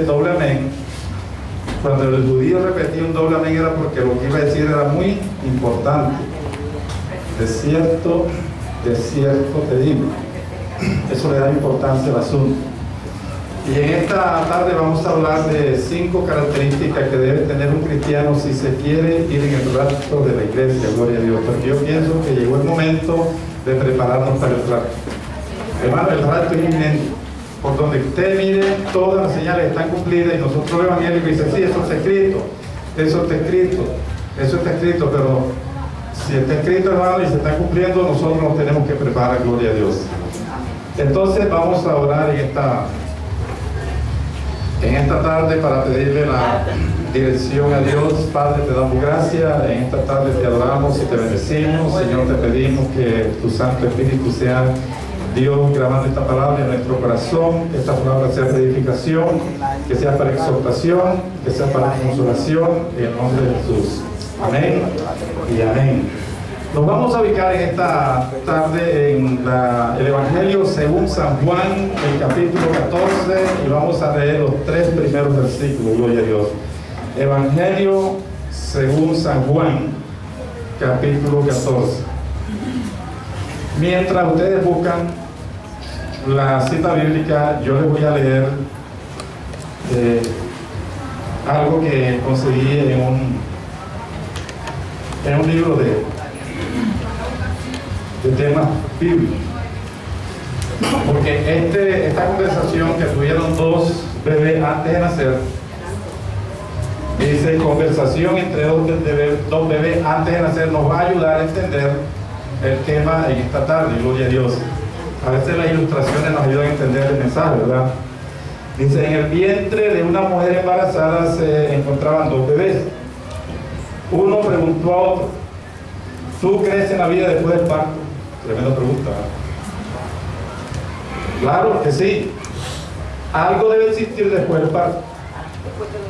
Doble amén. Cuando el judío repetía un doble amén era porque lo que iba a decir era muy importante. De cierto te digo. Eso le da importancia al asunto. Y en esta tarde vamos a hablar de 5 características que debe tener un cristiano si se quiere ir en el rapto de la iglesia, gloria a Dios. Porque yo pienso que llegó el momento de prepararnos para el rapto. Hermano, el rapto es inminente. Por donde usted mire, todas las señales están cumplidas y nosotros los evangélicos dicen, sí, eso está escrito, eso está escrito, pero si está escrito, hermano, y se está cumpliendo, nosotros nos tenemos que preparar, gloria a Dios. Entonces vamos a orar en esta tarde para pedirle la dirección a Dios. Padre, te damos gracias, en esta tarde te adoramos y te bendecimos. Señor, te pedimos que tu Santo Espíritu sea Dios grabando esta palabra en nuestro corazón, que esta palabra sea para edificación, que sea para exhortación, que sea para consolación, en el nombre de Jesús. Amén y amén. Nos vamos a ubicar en esta tarde en el Evangelio según San Juan, el capítulo 14, y vamos a leer los 3 primeros versículos, gloria a Dios. Evangelio según San Juan, capítulo 14. Mientras ustedes buscan la cita bíblica, yo les voy a leer algo que conseguí en un libro de temas bíblicos. Porque esta conversación que tuvieron 2 bebés antes de nacer, dice conversación entre dos bebés antes de nacer, nos va a ayudar a entender el tema en esta tarde, gloria a Dios. A veces las ilustraciones nos ayudan a entender el mensaje, ¿verdad? Dice, en el vientre de una mujer embarazada se encontraban 2 bebés. Uno preguntó a otro, ¿tú crees en la vida después del parto? Tremenda pregunta, ¿verdad? Claro que sí. Algo debe existir después del parto.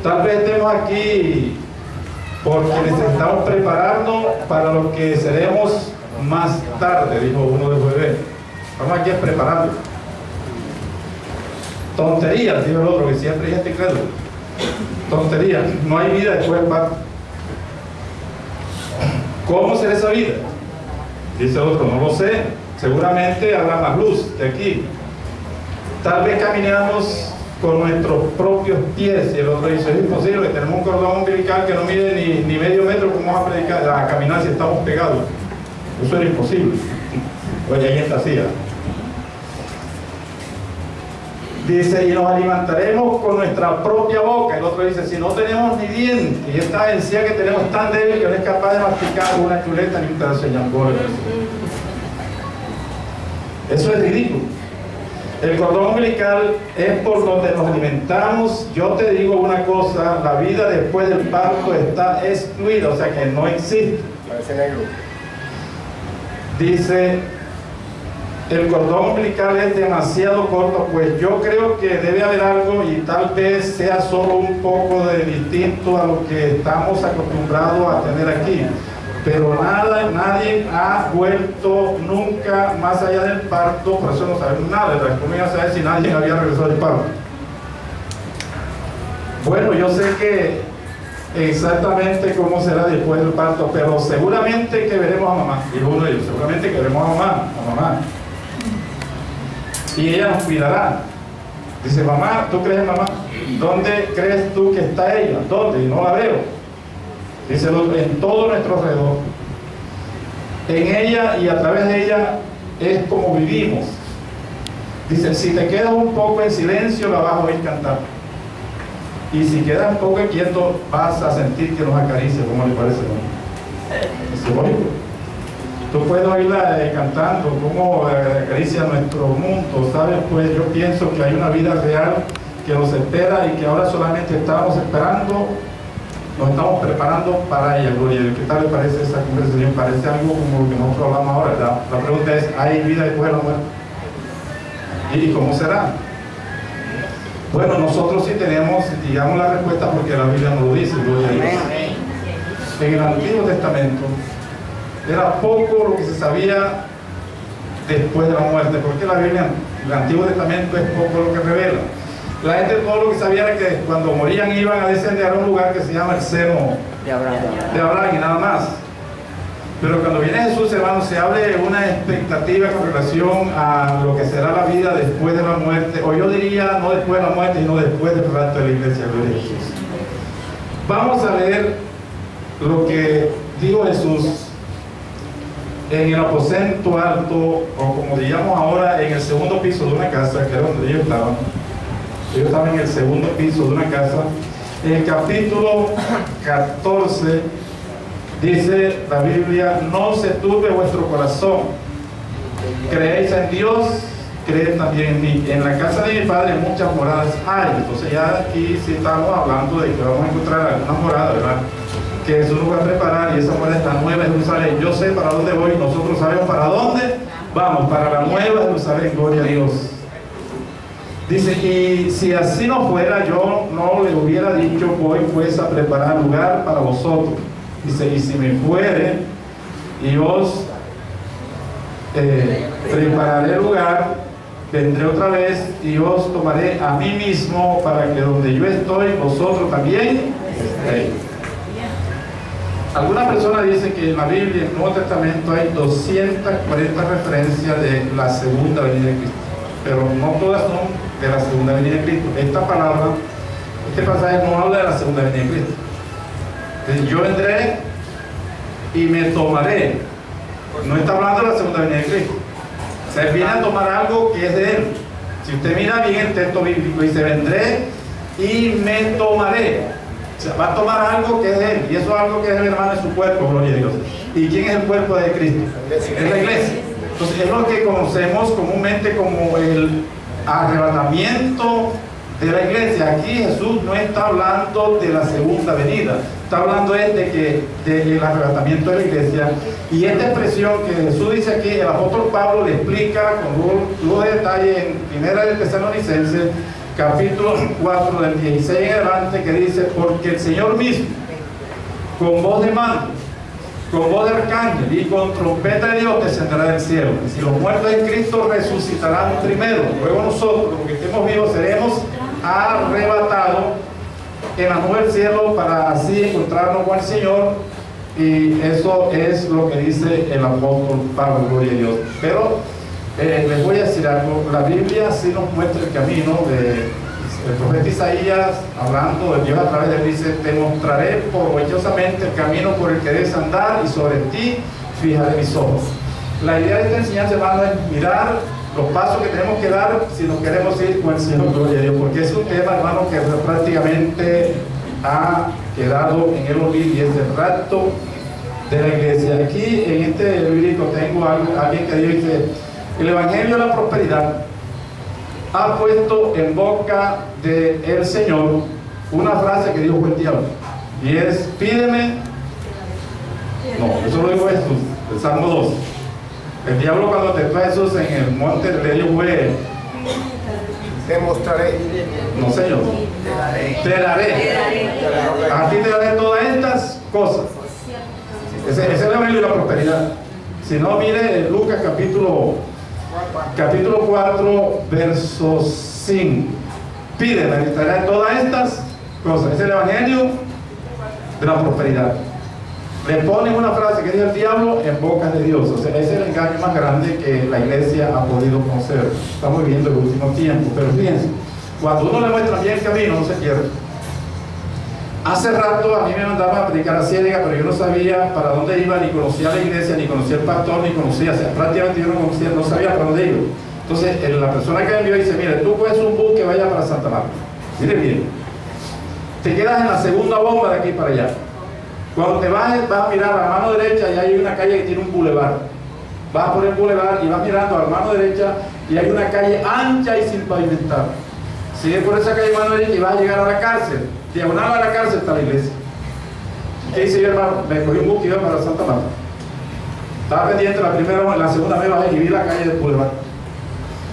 Tal vez estemos aquí porque necesitamos prepararnos para lo que seremos más tarde, dijo uno de los bebés. Vamos aquí a prepararlo. Tonterías, dijo el otro, que siempre hay gente incrédula. Tonterías, no hay vida después del parto. ¿Cómo será esa vida? Dice el otro, no lo sé. Seguramente habrá más luz que aquí. Tal vez caminamos con nuestros propios pies. Y el otro dice, es imposible, tenemos un cordón umbilical que no mide ni medio metro. ¿Cómo vamos a caminar si estamos pegados? Eso era imposible. Oye, ahí está así. Dice, y nos alimentaremos con nuestra propia boca. El otro dice, si no tenemos ni dientes, y esta encía que tenemos es tan débil que no es capaz de masticar una chuleta ni un pedazo de ñangol. Eso es ridículo. El cordón umbilical es por donde nos alimentamos. Yo te digo una cosa, la vida después del parto está excluida, o sea que no existe. Parece negro. Dice, el cordón umbilical es demasiado corto, pues yo creo que debe haber algo y tal vez sea solo un poco de distinto a lo que estamos acostumbrados a tener aquí. Pero nadie ha vuelto nunca más allá del parto, por eso no sabemos nada, ¿verdad? ¿Cómo iba a saber si nadie había regresado del parto? Bueno, yo sé que exactamente cómo será después del parto, pero seguramente que veremos a mamá, dijo uno de ellos, seguramente que veremos a mamá. Y ella nos cuidará. Dice, mamá, ¿tú crees en mamá? ¿Dónde crees tú que está ella? ¿Dónde? Y no la veo. Dice, en todo nuestro alrededor. En ella y a través de ella es como vivimos. Dice, si te quedas un poco en silencio, la vas a oír cantar. Y si quedas un poco quieto, vas a sentir que nos acaricia. ¿Cómo le parece? Es bonito. Tú puedes oírla cantando, cómo acaricia nuestro mundo, ¿sabes? Pues yo pienso que hay una vida real que nos espera y que ahora solamente estamos esperando, nos estamos preparando para ella, gloria a Dios. ¿Qué tal le parece esa conversación? Parece algo como lo que nosotros hablamos ahora, ¿verdad? La pregunta es, ¿hay vida después de la muerte? ¿Y cómo será? Bueno, nosotros sí tenemos, digamos, la respuesta porque la Biblia nos lo dice, gloria a Dios. En el Antiguo Testamento era poco lo que se sabía después de la muerte, porque la Biblia, el Antiguo Testamento es poco lo que revela. La gente todo lo que sabía era que cuando morían iban a descender a un lugar que se llama el seno de Abraham y nada más. Pero cuando viene Jesús, hermanos, se habla de una expectativa con relación a lo que será la vida después de la muerte, o yo diría no después de la muerte, sino después del rapto de la iglesia. Gloria a Jesús. Vamos a leer lo que dijo Jesús en el aposento alto, o como diríamos ahora, en el segundo piso de una casa, que era donde ellos estaban. Ellos estaban en el segundo piso de una casa. En el capítulo 14 dice la Biblia: no se turbe vuestro corazón, creéis en Dios, creed también en mí. En la casa de mi padre muchas moradas hay. Entonces ya aquí sí estamos hablando de que vamos a encontrar alguna morada, ¿verdad? Que Jesús nos va a preparar, y esa morada está nueva Jerusalén. Yo sé para dónde voy, nosotros sabemos para dónde vamos, para la nueva Jerusalén. Gloria a Dios. Dice: y si así no fuera, yo no le hubiera dicho, voy pues a preparar lugar para vosotros. Dice: y si me fuere y os prepararé lugar, vendré otra vez y os tomaré a mí mismo, para que donde yo estoy, vosotros también estéis. Algunas personas dicen que en la Biblia, en el Nuevo Testamento, hay 240 referencias de la segunda venida de Cristo, pero no todas son de la segunda venida de Cristo. Esta palabra, este pasaje no habla de la segunda venida de Cristo. Entonces, yo vendré y me tomaré. No está hablando de la segunda venida de Cristo. Se viene a tomar algo que es de Él. Si usted mira bien el texto bíblico, dice: vendré y me tomaré. O sea, va a tomar algo que es de Él, y eso es algo que es el hermano, en su cuerpo, gloria a Dios. ¿Y quién es el cuerpo de Cristo? Es la iglesia. Entonces es lo que conocemos comúnmente como el arrebatamiento de la iglesia. Aquí Jesús no está hablando de la segunda venida, está hablando del arrebatamiento de la iglesia. Y esta expresión que Jesús dice aquí, el apóstol Pablo le explica con lujo de detalle en Primera de Tesalonicenses, capítulo 4, del 16 en adelante, que dice: porque el Señor mismo, con voz de mando, con voz de arcángel y con trompeta de Dios, descenderá del cielo. Y si los muertos en Cristo resucitarán primero, luego nosotros, los que estemos vivos, seremos arrebatados en la nube del cielo, para así encontrarnos con el Señor. Y eso es lo que dice el apóstol Pablo, gloria a Dios. Pero les voy a decir algo: la Biblia sí nos muestra el camino. El profeta Isaías, hablando de Dios a través de él, dice: te mostraré provechosamente el camino por el que debes andar, y sobre ti fijaré mis ojos. La idea de esta enseñanza, hermano, es mirar los pasos que tenemos que dar si nos queremos ir con el Señor, gloria a Dios, porque es un tema, hermano, que prácticamente ha quedado en el olvido, y es el rapto de la iglesia. Aquí en este bíblico tengo alguien que dice: el evangelio de la prosperidad ha puesto en boca del Señor una frase que dijo el diablo, y es: pídeme. No, eso lo dijo Jesús, el Salmo 2. El diablo, cuando tentó a Jesús en el monte, le dijo: fue: te mostraré. No, Señor, te daré. A ti te daré todas estas cosas. Ese es el evangelio de la prosperidad. Si no, mire Lucas capítulo 4, verso 5. Pídeme, te daré todas estas cosas. Es el evangelio de la prosperidad. Le ponen una frase que dice el diablo en boca de Dios. O sea, ese es el engaño más grande que la iglesia ha podido conocer. Estamos viviendo el último tiempo. Pero fíjense, cuando uno le muestra bien el camino, no se pierde. Hace rato a mí me mandaban a predicar a Ciénaga, pero yo no sabía para dónde iba, ni conocía la iglesia, ni conocía el pastor, ni conocía, o sea, prácticamente yo no sabía para dónde iba. Entonces la persona que me envió dice: mire, tú coges un bus que vaya para Santa Marta. Mire bien, te quedas en la segunda bomba de aquí para allá. Cuando te vas a mirar a la mano derecha, y hay una calle que tiene un bulevar. Vas por el bulevar y vas mirando a la mano derecha, y hay una calle ancha y sin pavimentar. Sigue por esa calle mano derecha y vas a llegar a la cárcel. Diagonal a la cárcel está la iglesia. ¿Qué hice yo, hermano? Me cogí un bus que iba para Santa Marta. Estaba pendiente la segunda vez bajé y vi la calle del bulevar.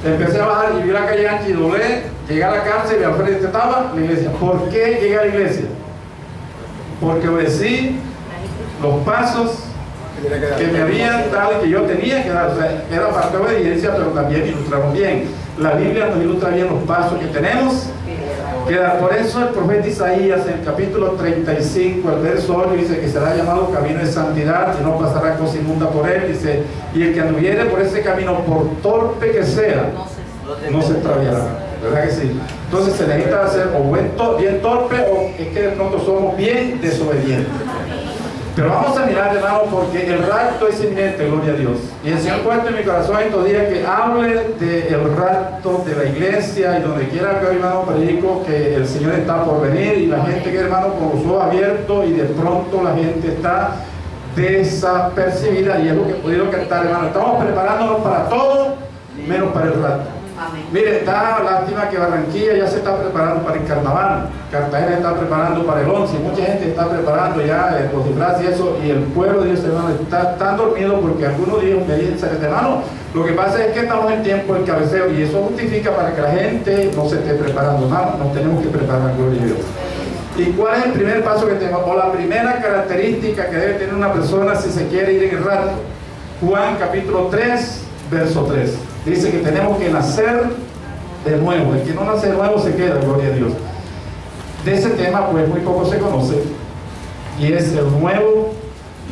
Empecé a bajar y vi la calle ancha y doblé, llegué a la cárcel y al frente estaba la iglesia. ¿Por qué llegué a la iglesia? Porque obedecí los pasos que me habían dado y que yo tenía que dar. O sea, era parte de obediencia, pero también ilustraron bien. La Biblia nos ilustra bien los pasos que tenemos Por eso el profeta Isaías en el capítulo 35, el verso 8 dice que será llamado camino de santidad y no pasará cosa inmunda por él. Dice, y el que anduviere por ese camino, por torpe que sea, no se extraviará. ¿Verdad que sí? Entonces se necesita hacer o bien torpe, o es que de pronto somos bien desobedientes. Pero vamos a mirar, hermano, porque el rapto es inminente, gloria a Dios. Y el Señor puesto en mi corazón estos días que hable del rapto de la iglesia, y donde quiera que hoy, hermano, predico que el Señor está por venir, y la gente que, hermano, con los ojos abiertos, y de pronto la gente está desapercibida, y es lo que he podido cantar, hermano. Estamos preparándonos para todo, menos para el rapto. Mire, está lástima que Barranquilla ya se está preparando para el carnaval, Cartagena está preparando para el 11, mucha gente está preparando ya los disfraces y eso, y el pueblo de Dios, hermano, está tan dormido porque algunos días me dicen, hermano, lo que pasa es que estamos en tiempo del cabeceo, y eso justifica para que la gente no se esté preparando, nos tenemos que preparar, gloria a Dios. ¿Y cuál es el primer paso que tenemos? O la primera característica que debe tener una persona si se quiere ir en el rapto. Juan capítulo 3, verso 3. Dice que tenemos que nacer de nuevo. El que no nace de nuevo se queda, gloria a Dios. De ese tema pues muy poco se conoce, y es el nuevo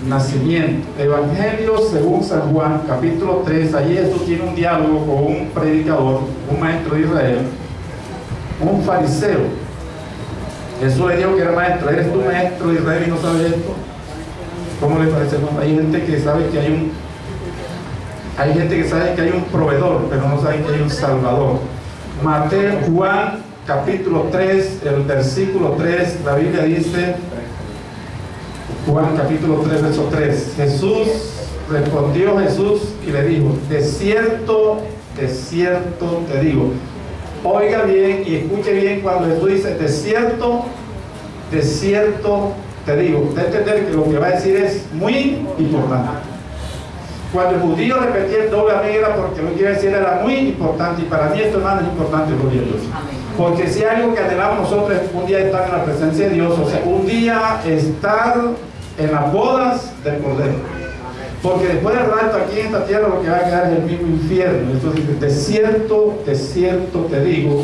nacimiento. Evangelio según San Juan capítulo 3. Allí Jesús tiene un diálogo con un predicador, un maestro de Israel, un fariseo. Jesús le dijo que era maestro. ¿Eres tú maestro de Israel y no sabes esto? ¿Cómo le parece? Hay gente que sabe que hay gente que sabe que hay un proveedor, pero no sabe que hay un salvador. Juan capítulo 3, el versículo 3, la Biblia dice, Juan capítulo 3, verso 3, respondió Jesús y le dijo, de cierto te digo. Oiga bien y escuche bien cuando Jesús dice, de cierto te digo. Usted entender que lo que va a decir es muy importante. Cuando el judío repetía el doble amén era porque lo que iba a decir era muy importante, y para mí esto, hermano, es importante, gloria a Dios. Porque si hay algo que anhelamos nosotros es un día estar en la presencia de Dios, o sea, un día estar en las bodas del Cordero. Porque después del rapto aquí en esta tierra lo que va a quedar es el mismo infierno. Entonces, de cierto te digo,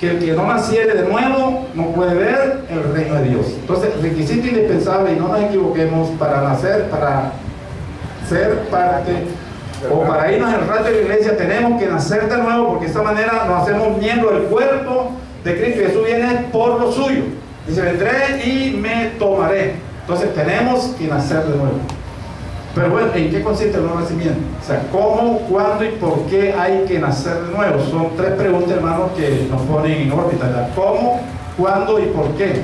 que el que no naciere de nuevo no puede ver el reino de Dios. Entonces, requisito indispensable, y no nos equivoquemos, para nacer, para ser parte o para irnos al rapto de la iglesia, tenemos que nacer de nuevo, porque de esta manera nos hacemos miembros del cuerpo de Cristo. Y Jesús viene por lo suyo. Dice, vendré y me tomaré. Entonces tenemos que nacer de nuevo. Pero bueno, ¿en qué consiste el nuevo nacimiento? O sea, ¿cómo, cuándo y por qué hay que nacer de nuevo? Son tres preguntas, hermanos, que nos ponen en órbita, ¿verdad? ¿Cómo, cuándo y por qué?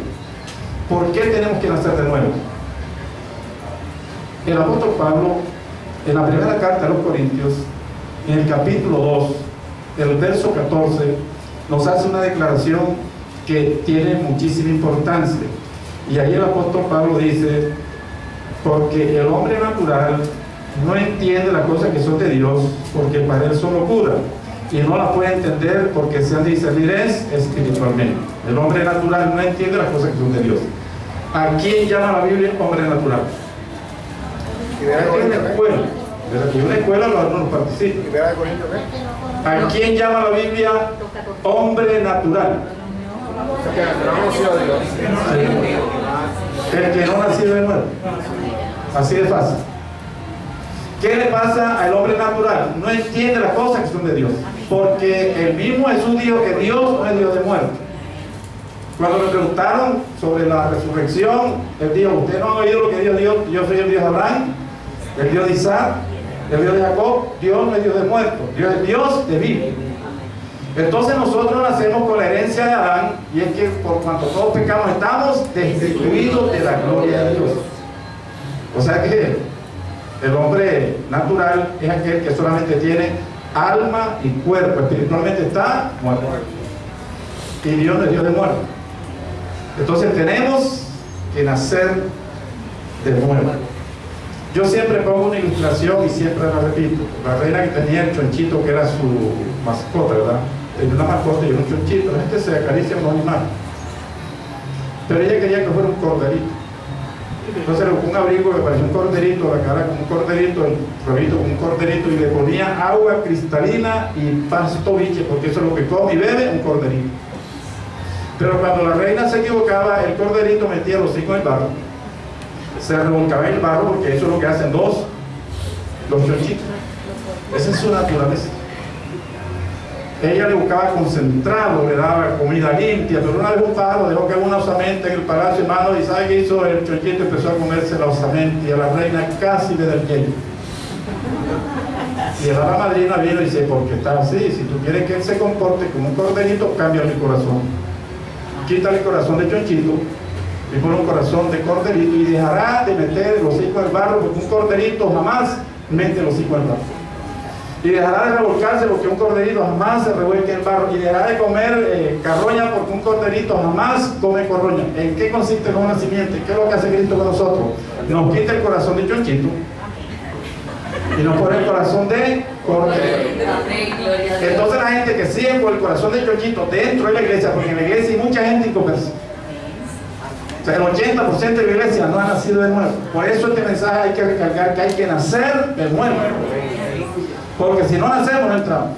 ¿Por qué tenemos que nacer de nuevo? El apóstol Pablo, en la primera carta a los Corintios, en el capítulo 2, el verso 14, nos hace una declaración que tiene muchísima importancia. Y ahí el apóstol Pablo dice, porque el hombre natural no entiende las cosas que son de Dios, porque para él son locura, y no las puede entender porque se han de discernir espiritualmente. El hombre natural no entiende las cosas que son de Dios. ¿A quién llama la Biblia hombre natural? En la escuela, en una escuela no participa. ¿A quién llama la Biblia hombre natural? El que no nació de nuevo. Así de fácil. ¿Qué le pasa al hombre natural? No entiende las cosas que son de Dios, porque el mismo Jesús dijo que Dios no es Dios de muerte. Cuando le preguntaron sobre la resurrección, él dijo, ¿ustedes no han oído lo que Dios dijo? Yo soy el Dios de Abraham, el Dios de Isaac, el Dios de Jacob. Dios no es Dios de muertos, Dios es Dios de vivos. Entonces nosotros nacemos con la herencia de Adán, y es que por cuanto todos pecamos estamos destituidos de la gloria de Dios. O sea que el hombre natural es aquel que solamente tiene alma y cuerpo, espiritualmente está muerto, y Dios no es Dios de muerte. Entonces tenemos que nacer de nuevo. Yo siempre pongo una ilustración y siempre la repito. La reina que tenía el chonchito, que era su mascota, ¿verdad? Tenía una mascota y un chonchito. La gente se acaricia a un animal, pero ella quería que fuera un corderito. Entonces le buscó un abrigo que parecía un corderito, la cara como un corderito, el robito como un corderito, y le ponía agua cristalina y pasto biche, porque eso es lo que come y bebe un corderito. Pero cuando la reina se equivocaba, el corderito metía los hocico en el barro, se revolcaba en el barro, porque eso es lo que hacen los chonchitos. Esa es su naturaleza. Ella le buscaba concentrado, le daba comida limpia, pero una vez un pájaro dejó que una osamenta en el palacio, hermano, y ¿sabe qué hizo? El chonchito empezó a comerse la osamenta y a la reina casi le da el cuello. Y la madrina vino y dice, porque está así, si tú quieres que él se comporte como un corderito, cambia mi corazón. Quítale el corazón de chonchito y pon un corazón de corderito, y dejará de meter los hijos del barro, porque un corderito jamás mete los hijos del barro. Y dejará de revolcarse, porque un corderito jamás se revuelca en el barro. Y dejará de comer carroña, porque un corderito jamás come carroña. ¿En qué consiste el nuevo nacimiento? ¿Qué es lo que hace Cristo con nosotros? Nos quita el corazón de chonchito y nos pone el corazón de corderito. Entonces la gente que sigue por el corazón de chonchito dentro de la iglesia, porque en la iglesia hay mucha gente inconversa. O sea, el 80% de la iglesia no ha nacido de nuevo. Por eso este mensaje hay que recalcar que hay que nacer de nuevo. Porque si no nacemos, no entramos.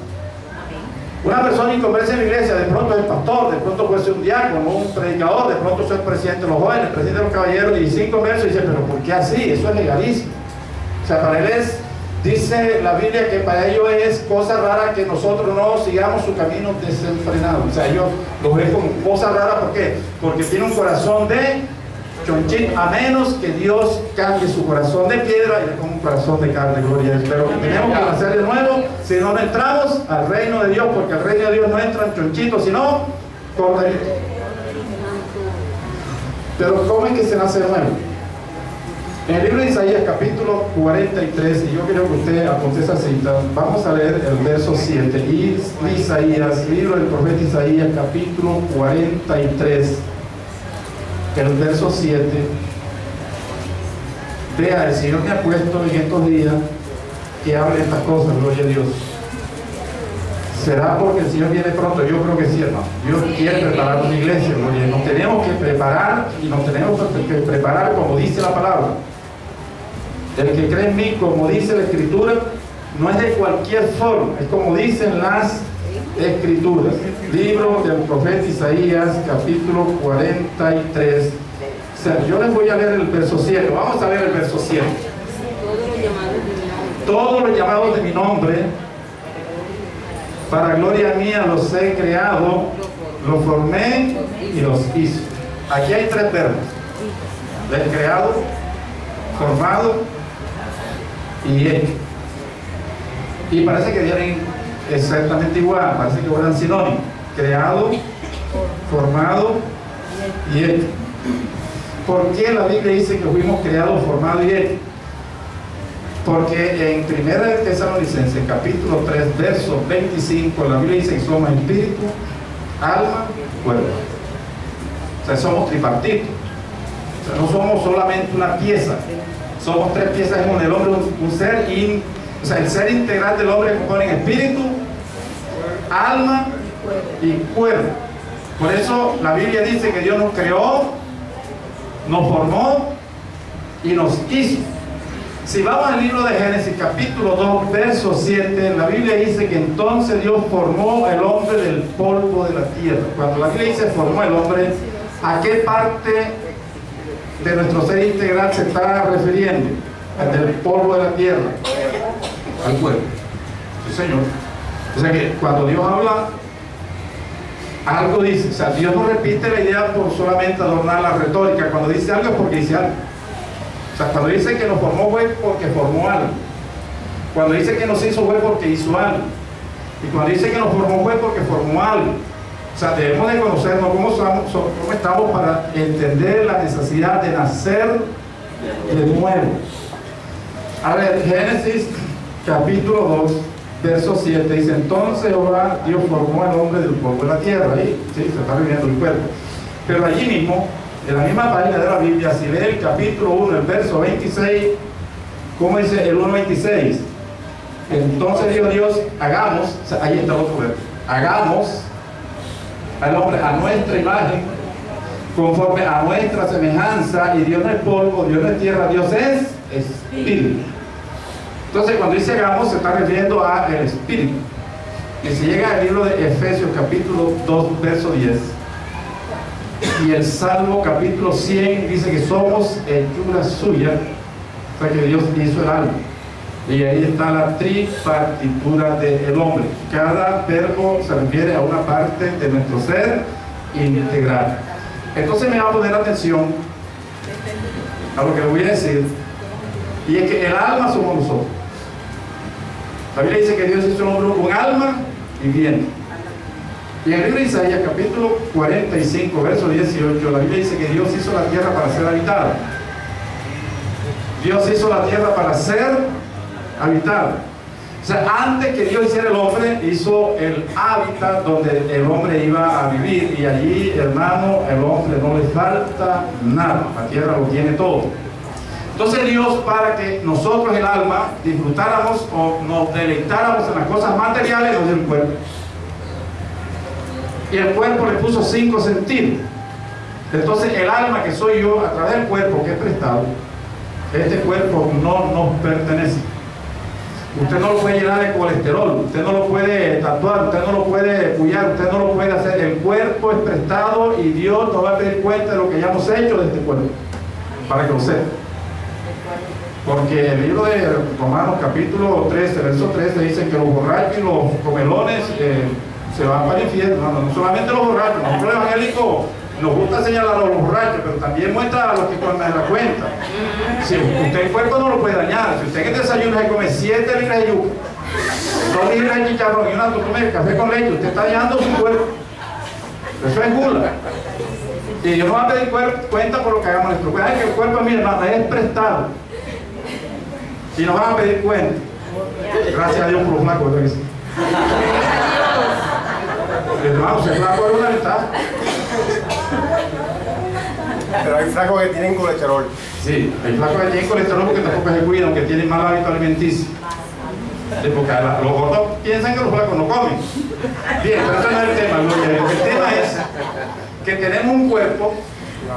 Una persona inconversa en la iglesia, de pronto es el pastor, de pronto puede ser un diácono, un predicador, de pronto es el presidente de los jóvenes, el presidente de los caballeros, y sin converso dice, pero ¿por qué así? Eso es legalismo. O sea, para él es, dice la Biblia, que para ellos es cosa rara que nosotros no sigamos su camino desenfrenado. O sea, ellos lo ven como cosa rara, ¿por qué? Porque tiene un corazón de chonchito, a menos que Dios cambie su corazón de piedra y le ponga un corazón de carne, gloria a Dios. Pero tenemos que nacer de nuevo, si no entramos al reino de Dios, porque al reino de Dios no entran chonchitos, sino corderitos. Pero ¿cómo es que se nace de nuevo? En el libro de Isaías, capítulo 43, y yo quiero que usted apunte esa cita, vamos a leer el verso 7, y Isaías, libro del profeta Isaías, capítulo 43, el verso 7. Vea, el Señor me ha puesto en estos días que hable estas cosas, gloria a Dios. ¿Será porque el Señor viene pronto? Yo creo que sí, hermano. Dios quiere preparar una iglesia, gloria. Nos tenemos que preparar, y nos tenemos que preparar como dice la palabra. El que cree en mí, como dice la Escritura, no es de cualquier forma, es como dicen las Escrituras. Libro del profeta Isaías, capítulo 43. O sea, yo les voy a leer el verso 7. Vamos a leer el verso 7. Todos los llamados de mi nombre, para gloria mía los he creado, los formé y los hice. Aquí hay tres verbos: he creado, formado y hecho. Y parece que vienen exactamente igual, parece que fueran sinónimos: creado, formado y hecho. ¿Por qué la Biblia dice que fuimos creados, formados y hechos? Porque en 1 Tesalonicenses, capítulo 3, verso 25, la Biblia dice que somos espíritu, alma, cuerpo. O sea, somos tripartitos. O sea, no somos solamente una pieza, somos tres piezas en uno. El hombre es un ser, o sea, el ser integral del hombre compone espíritu, alma y cuerpo. Por eso la Biblia dice que Dios nos creó, nos formó y nos hizo. Si vamos al libro de Génesis, capítulo 2, verso 7, la Biblia dice que entonces Dios formó al hombre del polvo de la tierra. Cuando la Biblia dice formó al hombre, ¿a qué parte de nuestro ser integral se está refiriendo? Al del polvo de la tierra, al cuerpo. Sí, Señor. O sea que cuando Dios habla, algo dice. O sea, Dios no repite la idea por solamente adornar la retórica. Cuando dice algo es porque dice algo. O sea, cuando dice que nos formó fue porque formó algo. Cuando dice que nos hizo fue porque hizo algo. Y cuando dice que nos formó fue porque formó algo. O sea, debemos de conocernos cómo estamos para entender la necesidad de nacer de nuevo. A ver, Génesis capítulo 2, verso 7 dice: entonces Jehová Dios formó al hombre del polvo de la tierra. Ahí sí, se está viviendo el cuerpo. Pero allí mismo, en la misma página de la Biblia, si lee el capítulo 1, el verso 26, ¿cómo dice el 1:26? Entonces dijo Dios, hagamos, o sea, ahí está otro verso, hagamos al hombre a nuestra imagen, conforme a nuestra semejanza, y Dios no es polvo, Dios no es tierra, Dios es espíritu. Entonces cuando dice hagamos se está refiriendo al espíritu. Y si llega al libro de Efesios capítulo 2, verso 10, Y el Salmo capítulo 100 dice que somos hechura suya, o sea que Dios hizo el alma. Y ahí está la tripartitura del hombre. Cada verbo se refiere a una parte de nuestro ser integral. Entonces me va a poner atención a lo que le voy a decir, y es que el alma somos nosotros. La Biblia dice que Dios hizo un hombre con alma y viento. Y en el libro de Isaías capítulo 45 verso 18, la Biblia dice que Dios hizo la tierra para ser habitada. Dios hizo la tierra para ser habitada. O sea, antes que Dios hiciera el hombre, hizo el hábitat donde el hombre iba a vivir, y allí, hermano, el hombre no le falta nada, la tierra lo tiene todo. Entonces Dios, para que nosotros, el alma, disfrutáramos o nos deleitáramos en las cosas materiales, nos dio el cuerpo. Y el cuerpo le puso 5 sentidos. Entonces el alma, que soy yo, a través del cuerpo que es prestado, este cuerpo no nos pertenece. Usted no lo puede llenar de colesterol, usted no lo puede tatuar, usted no lo puede pullar, usted no lo puede hacer. El cuerpo es prestado y Dios nos va a pedir cuenta de lo que hayamos hecho de este cuerpo, para que lo sepa. Porque el libro de Romanos capítulo 13, verso 13 dice que los borrachos y los comelones se van para el infierno. No solamente los borrachos, nosotros los evangélicos nos gusta señalar a los borrachos, pero también muestra a los que comen la cuenta. Si usted el cuerpo no lo puede dañar, si usted en el desayuno se come 7 libras de yuca, 2 libras de chicharrón y una toma de café con leche, usted está dañando su cuerpo. Eso es gula. Y Dios nos va a pedir cuenta por lo que hagamos nuestro cuerpo. Es que el cuerpo, mi hermana, es prestado. Y nos van a pedir cuenta. Gracias a Dios por los flacos, ¿verdad que sí? Hermano, ser flaco es una ventaja. Pero hay flacos que tienen colesterol. Sí, hay flacos que tienen colesterol porque tampoco se cuidan, que tienen mal hábito alimenticio. Sí, porque los gordos piensan que los flacos no comen. Bien, pero ese no es el tema. El tema es que tenemos un cuerpo,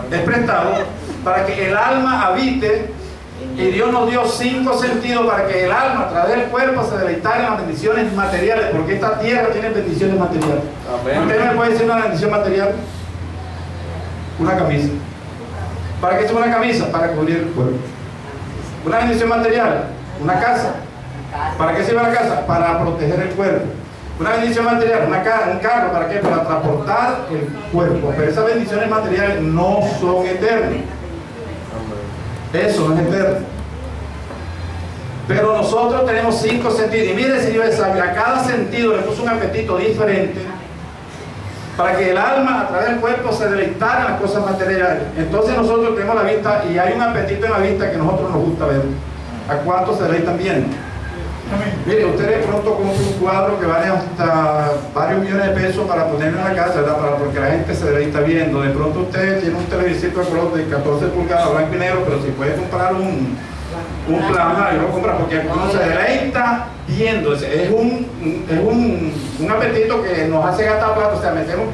es prestado, para que el alma habite. Y Dios nos dio 5 sentidos para que el alma, a través del cuerpo, se deleitara en las bendiciones materiales, porque esta tierra tiene bendiciones materiales. Amén. ¿Usted me puede decir una bendición material? Una camisa. ¿Para qué es una camisa? Para cubrir el cuerpo. Una bendición material, una casa. ¿Para qué sirve la casa? Para proteger el cuerpo. Una bendición material, un carro, ¿para qué? Para transportar el cuerpo. Pero esas bendiciones materiales no son eternas. Eso no es eterno. Pero nosotros tenemos 5 sentidos. Y mire, si Dios es sabio, a cada sentido le puso un apetito diferente para que el alma, a través del cuerpo, se deleitara en las cosas materiales. Entonces nosotros tenemos la vista, y hay un apetito en la vista que a nosotros nos gusta ver. ¿A cuántos se deleitan viendo? Mire, usted de pronto compra un cuadro que vale hasta varios millones de pesos para ponerlo en la casa, ¿verdad? Porque la gente se deleita viendo. De pronto usted tiene un televisor de color de 14 pulgadas, blanco y negro, pero si puede comprar un plasma, yo lo compro porque uno se deleita viendo. Es un apetito que nos hace gastar plata. O sea, metemos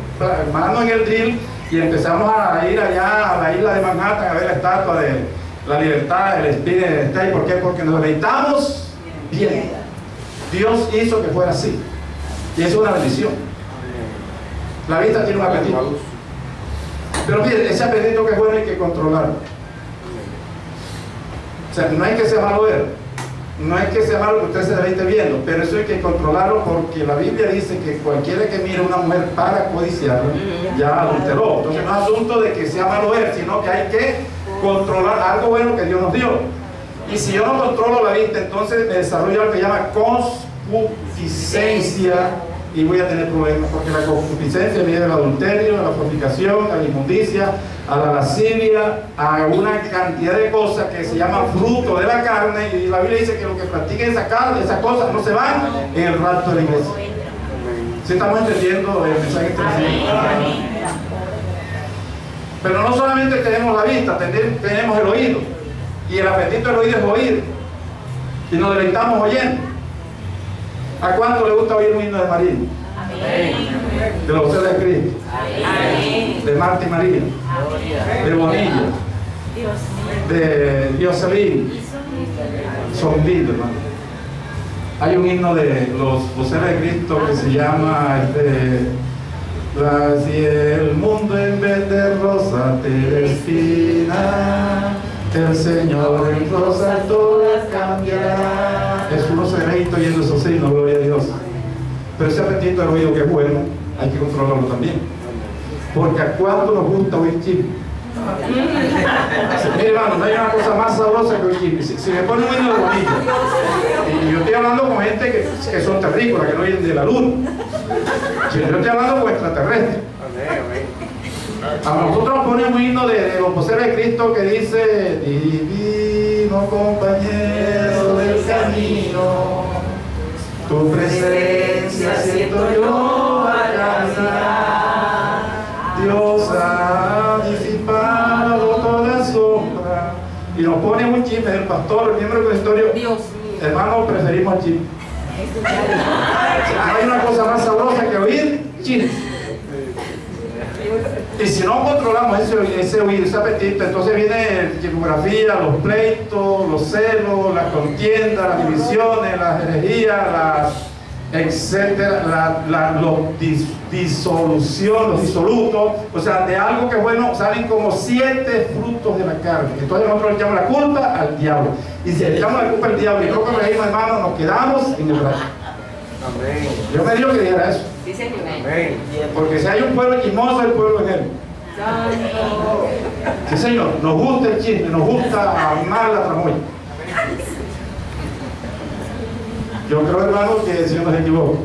mano en el drill y empezamos a ir allá a la isla de Manhattan a ver la estatua de la libertad, el Empire State. ¿Por qué? Porque nos deleitamos bien. Dios hizo que fuera así, y es una bendición. La vista tiene un apetito, pero mire, ese apetito que es bueno hay que controlarlo. O sea, no hay que ser malo ver, no hay que ser malo que usted se deleite viendo, pero eso hay que controlarlo, porque la Biblia dice que cualquiera que mire a una mujer para codiciarla ya adulteró. Entonces no es asunto de que sea malo ver, sino que hay que controlar algo bueno que Dios nos dio. Y si yo no controlo la vista, entonces me desarrollo lo que llama concupiscencia, y voy a tener problemas, porque la concupiscencia viene del adulterio, a la fornicación, a la inmundicia, a la lascivia, a una cantidad de cosas que se llaman fruto de la carne, y la Biblia dice que los que practiquen esa carne, esas cosas no se van en el rapto de la iglesia. ¿Sí estamos entendiendo el mensaje que estoy diciendo? Pero no solamente tenemos la vista, tenemos el oído. Y el apetito del oído es oír. Y nos deleitamos oyendo. ¿A cuánto le gusta oír un himno de María? De los voces de Cristo. De Marta y María. De Bonilla. De Dioselín. Son lindos, hermano. Hay un himno de los voceros de Cristo que se llama Si el mundo en vez de rosa te destina, el Señor en rosas todas cambiará. Es uno se deleita oyendo esos signos, gloria a Dios. Pero ese apetito al oído que es bueno, hay que controlarlo también. Porque a cuánto nos gusta oír chisme. Mire, hermano, no hay una cosa más sabrosa que oír chisme. Si me pone un himno de bonito, y yo estoy hablando con gente que son terrícolas, que no vienen de la luna. Si yo estoy hablando con extraterrestres. A nosotros nos ponen un himno de los voceros de Cristo que dice: divino compañero del camino, tu presencia siento yo acariciar. Dios ha disipado toda sombra. Y nos pone un chisme del pastor, el miembro del consistorio. Hermano, preferimos el chisme. No hay una cosa más sabrosa que oír chisme. Y si no controlamos ese oído, ese apetito, entonces viene la geografía, los pleitos, los celos, las contiendas, las divisiones, las herejías, etcétera, los disolutos. O sea, de algo que es bueno salen como 7 frutos de la carne. Entonces nosotros le echamos la culpa al diablo. Y si le echamos la culpa al diablo y no corregimos, hermano, nos quedamos en el brazo. Amén. Yo me digo que dijera eso. Sí, señor. Amén. Porque si hay un pueblo chismoso, el pueblo es él. Sí, señor. Nos gusta el chisme, nos gusta amar la tramoya. Yo creo, hermano, que el Señor nos equivocó.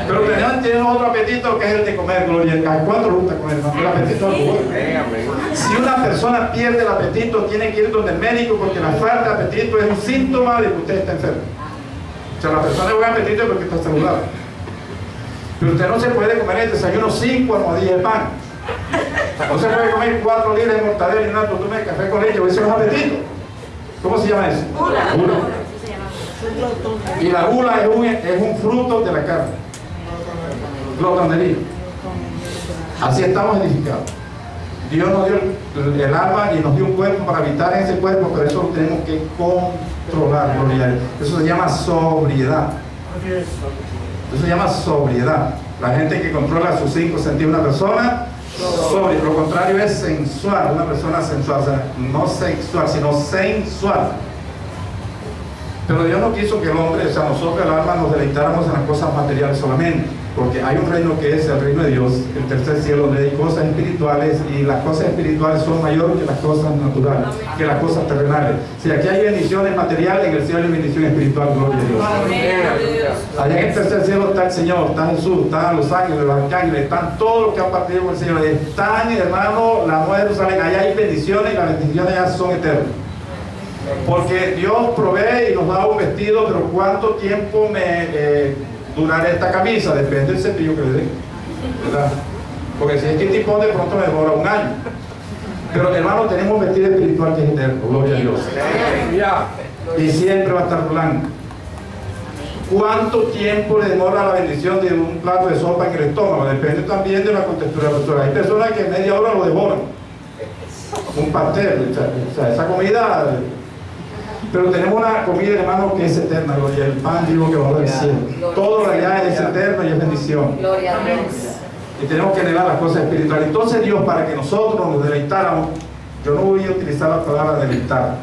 Pero tenemos otro apetito que es el de comer, gloria. ¿A cuánto le gusta comer, hermano? El apetito al comer. Si una persona pierde el apetito, tiene que ir donde el médico, porque la falta de apetito es un síntoma de que usted está enfermo. O sea, la persona de buen apetito es porque está saludable. Pero usted no se puede comer el desayuno 5 almohadillas de pan. No se puede comer 4 libras de mortadela y una tutume de café con leche, eso es apetito. ¿Cómo se llama eso? Gula. Y la gula es un fruto de la carne. Glotonería. Así estamos edificados. Dios nos dio el alma y nos dio un cuerpo para habitar en ese cuerpo, pero eso lo tenemos que controlar. Eso se llama sobriedad. Eso se llama sobriedad. La gente que controla sus 5 sentidos, una persona sobria. Lo contrario es sensual, una persona sensual, o sea, no sexual, sino sensual. Pero Dios no quiso que el hombre, o sea, nosotros el alma nos deleitáramos en las cosas materiales solamente, porque hay un reino que es el reino de Dios, el tercer cielo, donde hay cosas espirituales, y las cosas espirituales son mayores que las cosas naturales, que las cosas terrenales. Si aquí hay bendiciones materiales, en el cielo hay bendición espiritual, gloria a Dios. Allá en el tercer cielo está el Señor, está Jesús, están los ángeles, los arcángeles, están todos los que han partido con el Señor, están, hermano, la Nueva Jerusalén. Allá hay bendiciones y las bendiciones ya son eternas. Porque Dios provee y nos da un vestido, pero ¿cuánto tiempo me durará esta camisa? Depende del cepillo que le den, ¿verdad? Porque si es que tipo de pronto me demora un año. Pero hermano, tenemos un vestido espiritual que es eterno, gloria a Dios. Y siempre va a estar blanco. ¿Cuánto tiempo le demora la bendición de un plato de sopa en el estómago? Depende también de la contextura de la persona. Hay personas que en media hora lo devoran. Un pastel, o sea, esa comida. Pero tenemos una comida, hermano, que es eterna, gloria. El pan vivo que baja del cielo. Todo allá es eterno y es bendición. Gloria a Dios. Y tenemos que anhelar las cosas espirituales. Entonces Dios, para que nosotros nos deleitáramos, yo no voy a utilizar la palabra deleitar.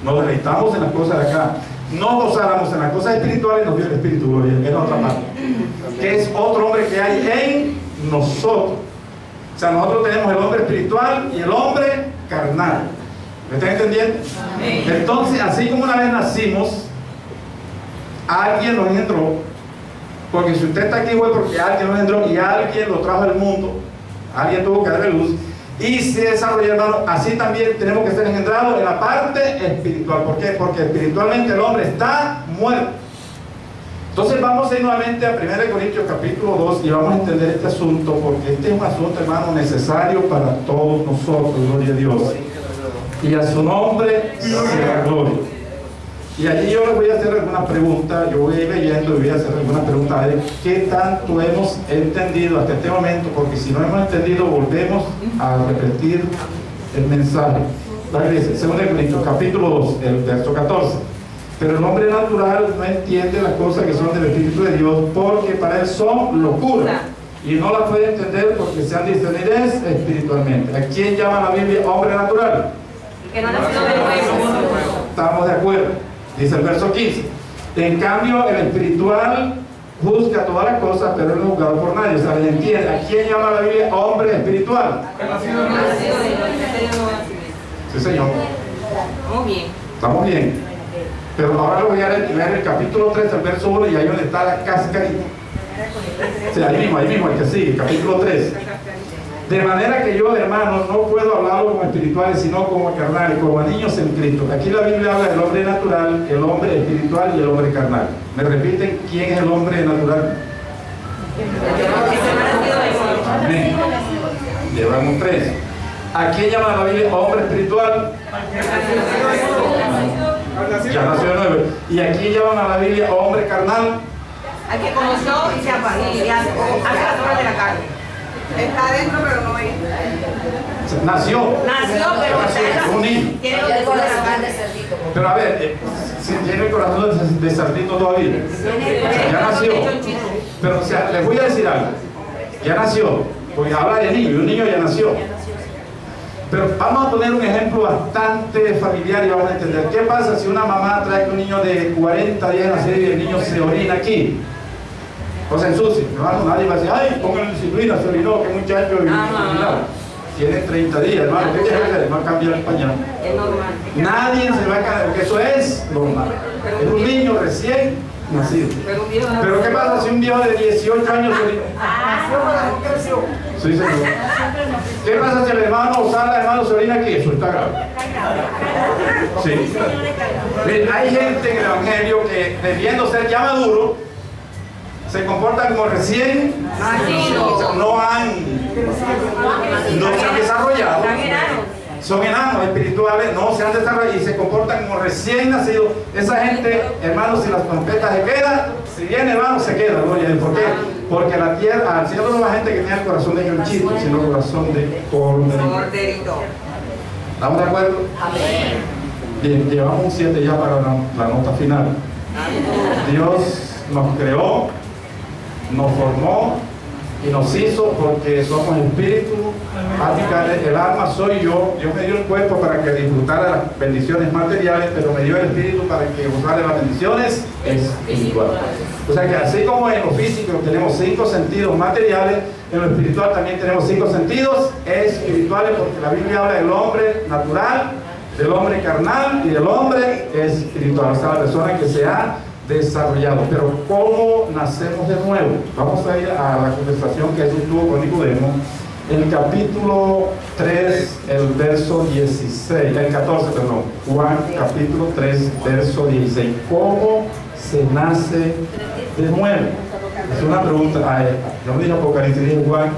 Nos deleitamos en las cosas de acá. No gozáramos en las cosas espirituales, nos dio el Espíritu, gloria. Es la otra parte. Que es otro hombre que hay en nosotros. O sea, nosotros tenemos el hombre espiritual y el hombre carnal. ¿Me están entendiendo? Amén. Entonces, así como una vez nacimos, alguien nos engendró, porque si usted está aquí fue porque alguien nos engendró y alguien lo trajo al mundo, alguien tuvo que darle luz, y se desarrolló, hermano. Así también tenemos que ser engendrados en la parte espiritual. ¿Por qué? Porque espiritualmente el hombre está muerto. Entonces vamos a ir nuevamente a 1 Corintios capítulo 2 y vamos a entender este asunto, porque este es un asunto, hermano, necesario para todos nosotros, gloria a Dios. Y a su nombre sea gloria. Y allí yo les voy a hacer algunas preguntas. Yo voy a ir leyendo y voy a hacer algunas preguntas a ver qué tanto hemos entendido hasta este momento, porque si no hemos entendido volvemos a repetir el mensaje. La iglesia, 2 Corintios capítulo 2, el verso 14. Pero el hombre natural no entiende las cosas que son del Espíritu de Dios, porque para él son locura y no la puede entender porque se han discernido espiritualmente. ¿A quién llama la Biblia hombre natural? Que no ha nacido de nuevo. Estamos de acuerdo, dice el verso 15. En cambio, el espiritual juzga todas las cosas, pero no es juzgado por nadie. O sea, le entiende. ¿A quién llama la Biblia hombre espiritual? Sí, señor. Muy bien. Estamos bien. Pero ahora lo voy a leer el capítulo 3, el verso 1, y ahí donde está la cascarita. Sí, ahí mismo, el que sigue, capítulo 3. De manera que yo, hermanos, no puedo hablarlo como espirituales, sino como carnales, como niños en Cristo. Aquí la Biblia habla del hombre natural, el hombre espiritual y el hombre carnal. ¿Me repiten quién es el hombre natural? Amén. Llevamos 3. ¿A quién llama la Biblia hombre espiritual? Ya nació de nuevo. ¿Y a quién llaman a la Biblia hombre carnal? Al que conoció y se hace las obras de la carne. Está adentro, pero no es. Nació, pero es un niño. Tiene los deseos de la carne. Pero a ver, si tiene el corazón de cerdito todavía. Ya nació. Pero o sea, les voy a decir algo. Ya nació. Porque habla de niño, y un niño ya nació. Pero vamos a poner un ejemplo bastante familiar y vamos a entender. ¿Qué pasa si una mamá trae un niño de 40 días de nacido y el niño se orina aquí? O se ensucia. Hermano, nadie va a decir, ay, pónganle disciplina, se orinó, que muchacho. Tiene 30 días, hermano. ¿Qué quiere hacer? Va a cambiar el pañal. Es normal. Nadie se va a caer, porque eso es normal. Es un niño recién nacido. Pero ¿qué pasa si un viejo de 18 años se orina? Sí, señor. ¿Qué pasa si el hermano o Sara, hermano, se orina aquí? Eso está grave. Sí. Miren, hay gente en el Evangelio que, debiendo ser ya maduro, se comportan como recién nacidos. No se han desarrollado. Son enanos espirituales, no se han desarrollado y se comportan como recién nacidos. Esa gente, hermanos, si las trompetas se quedan, si viene hermano, se queda. ¿Por qué? Porque la tierra, al cielo no va gente que tiene el corazón de ñonchito, sino el corazón de corderito. ¿Estamos de acuerdo? Bien, llevamos un 7 ya para la nota final. Dios nos creó, nos formó y nos hizo porque somos espíritu. El alma soy yo. Dios me dio el cuerpo para que disfrutara las bendiciones materiales, pero me dio el espíritu para que gozara las bendiciones espirituales. O sea que así como en lo físico tenemos 5 sentidos materiales, en lo espiritual también tenemos 5 sentidos espirituales, porque la Biblia habla del hombre natural, del hombre carnal y del hombre espiritual. O sea, la persona que se ha desarrollado. Pero ¿cómo nacemos de nuevo? Vamos a ir a la conversación que Jesús tuvo con Nicodemo, el capítulo 3, el verso 16, el 14, perdón, Juan capítulo 3, verso 16. ¿Cómo se nace de nuevo? Es una pregunta. Yo me dije Apocalipsis, dije Juan.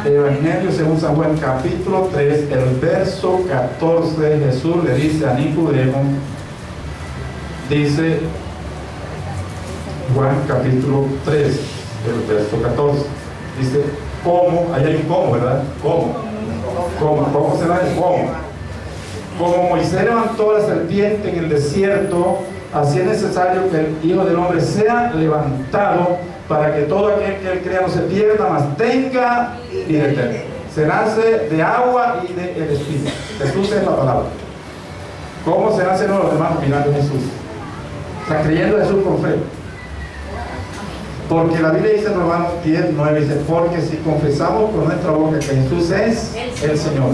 El Evangelio según San Juan capítulo 3, el verso 14, Jesús le dice a Nicodemo, dice Juan capítulo 3, el verso 14, dice, ¿cómo? Ahí hay un cómo, ¿verdad? ¿Cómo será el cómo? Como Moisés levantó la serpiente en el desierto, así es necesario que el Hijo del Hombre sea levantado para que todo aquel que él crea no se pierda, mas tenga vida eterna. Se nace de agua y del Espíritu. Jesús es la palabra. ¿Cómo se nace nuevo, hermanos? Mirando a Jesús. O sea, creyendo a Jesús con fe. Porque la Biblia dice en Romanos 10, 9, dice, porque si confesamos con nuestra boca que Jesús es el Señor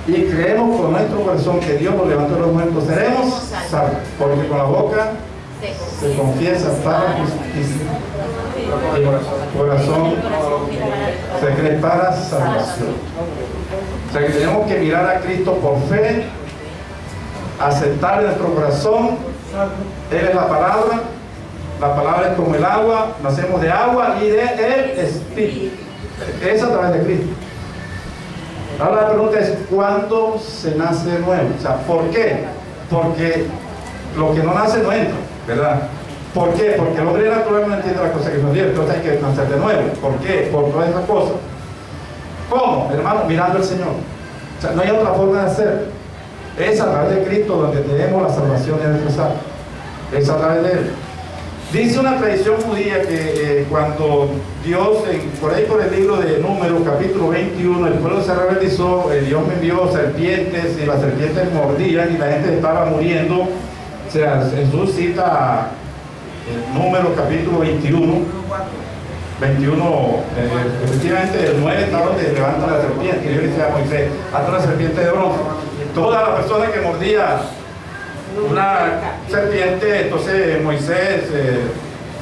y creemos con nuestro corazón que Dios nos levantó de los muertos, seremos salvos. Porque con la boca se confiesa para justicia y con el corazón se cree para salvación. O sea que tenemos que mirar a Cristo por fe, aceptar en nuestro corazón, Él es la palabra. La palabra es como el agua, nacemos de agua y de el Espíritu. Es a través de Cristo. Ahora la pregunta es, ¿cuándo se nace de nuevo? O sea, ¿por qué? Porque lo que no nace no entra, ¿verdad? ¿Por qué? Porque el hombre natural no entiende la cosa que nos dio, entonces hay que nacer de nuevo. ¿Por qué? Por todas esas cosas. ¿Cómo? Hermano, mirando al Señor. O sea, no hay otra forma de hacerlo. Es a través de Cristo donde tenemos la salvación de nuestras almas. Es a través de Él. Dice una tradición judía que cuando Dios, por ahí por el libro de Números, capítulo 21, el pueblo se rebelizó, Dios me envió serpientes y las serpientes mordían y la gente estaba muriendo. O sea, Jesús cita Números capítulo 21, efectivamente el 9 está donde levanta la serpiente. Dios le dice a Moisés, haz una serpiente de bronce. Toda la persona que mordía una serpiente, entonces Moisés,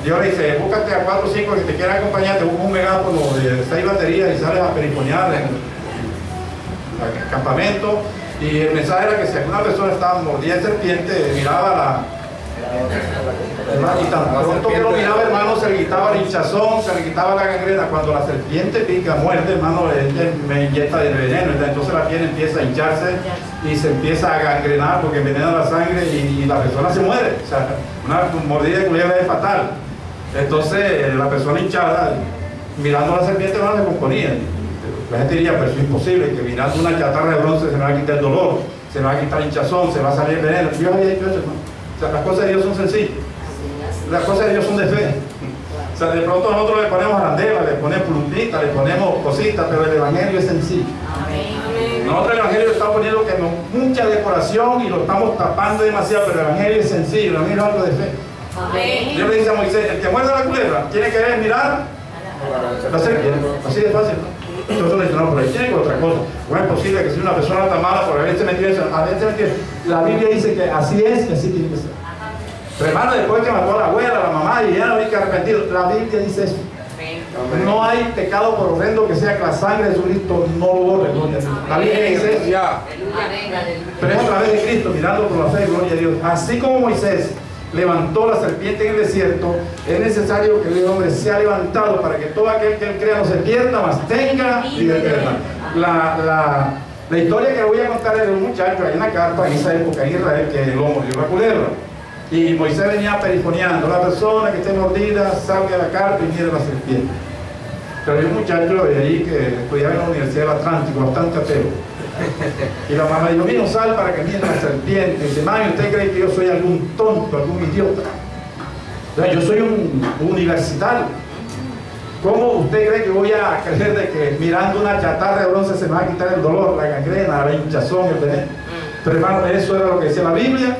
Dios le dice, búscate a 4 o 5 que te quieran acompañar, te busca un megáfono de 6 baterías y sales a perifonear en el campamento. Y el mensaje era que si alguna persona estaba mordida de serpiente, miraba y tan pronto que lo miraba, hermano, se le quitaba el hinchazón, se le quitaba la gangrena. Cuando la serpiente pica, muerde, hermano, me inyecta de veneno, entonces la piel empieza a hincharse y se empieza a gangrenar porque envenena la sangre y la persona se muere. O sea, una mordida de culebra es fatal. Entonces la persona hinchada, mirando a la serpiente, hermano, se componía. La gente diría, pero eso es imposible, que mirando una chatarra de bronce se me va a quitar el dolor, se me va a quitar el hinchazón, se va a salir el veneno. Dios había dicho eso, hermano. O sea, las cosas de Dios son sencillas. Las cosas de Dios son de fe. O sea, de pronto nosotros le ponemos arandela, le ponemos plumpita, le ponemos cositas, pero el evangelio es sencillo. Nosotros el evangelio le estamos poniendo que mucha decoración y lo estamos tapando demasiado, pero el evangelio es sencillo, el evangelio es algo de fe. Dios le dice a Moisés, el que muerde la culebra tiene que mirar la serpiente. Así de fácil, ¿no? Entonces le dice, no, pero ahí tiene que otra cosa. ¿Cómo es posible que si una persona está mala por haberse metido eso? La Biblia dice que así es y así tiene que ser. Pero hermano, después que mató a la abuela, a la mamá y ya no hay que arrepentir, la Biblia dice eso. No hay pecado por horrendo que sea que la sangre de Jesucristo no lo borre, gloria a Dios. La Biblia dice eso. Pero es a través de Cristo, mirando por la fe, gloria a Dios. Así como Moisés levantó la serpiente en el desierto, es necesario que el hombre sea levantado para que todo aquel que él crea no se pierda, mas tenga vida eterna. La historia que le voy a contar es de un muchacho ahí en la carpa en esa época en Israel que lo mordió la culebra. Y Moisés venía perifoneando, la persona que esté mordida salga de la carpa y mire la serpiente. Pero hay un muchacho de ahí que estudiaba en la Universidad del Atlántico, bastante ateo. Y la mamá dijo, vino, sal para que mire la serpiente. Y dice, mami, ¿usted cree que yo soy algún tonto, algún idiota? O sea, yo soy un universitario. ¿Cómo usted cree que voy a creer de que mirando una chatarra de bronce se me va a quitar el dolor, la gangrena, la hinchazón, el veneno? Pero hermano, eso era lo que decía la Biblia,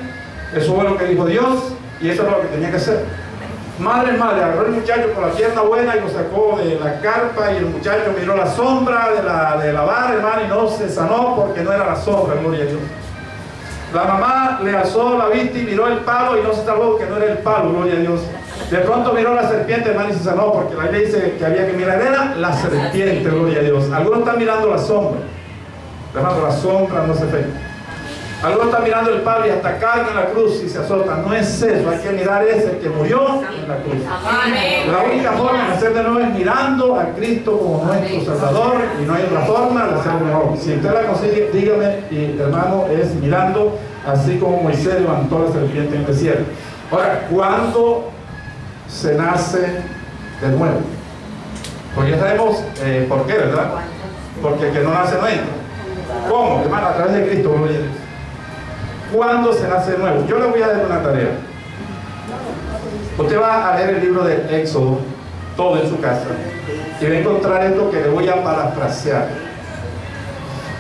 eso fue lo que dijo Dios y eso era lo que tenía que hacer. Madre, agarró el muchacho con la pierna buena y lo sacó de la carpa y el muchacho miró la sombra de la vara, hermano, y no se sanó porque no era la sombra, gloria a Dios. La mamá le alzó la vista y miró el palo y no se salvó porque no era el palo, gloria a Dios. De pronto miró la serpiente, hermano, y se sanó porque la Biblia dice que había que mirar era la serpiente, gloria a Dios. Algunos están mirando la sombra, hermano, la sombra no se ve. Algunos están mirando el palo y hasta cargan la cruz y se azotan. No es eso, hay que mirar ese que murió en la cruz. La única forma de hacer de nuevo es mirando a Cristo como nuestro Salvador y no hay otra forma de hacerlo mejor. Si usted la consigue, dígame, y hermano, es mirando así como Moisés levantó la serpiente en el desierto. Ahora, ¿cuándo se nace de nuevo? Porque ya sabemos por qué, ¿verdad? Porque el que no nace no entra. ¿Cómo? Hermano, a través de Cristo, gloria a Dios. ¿Cuándo se nace de nuevo? Yo le voy a dar una tarea. Usted va a leer el libro del Éxodo, todo en su casa, y va a encontrar esto que le voy a parafrasear.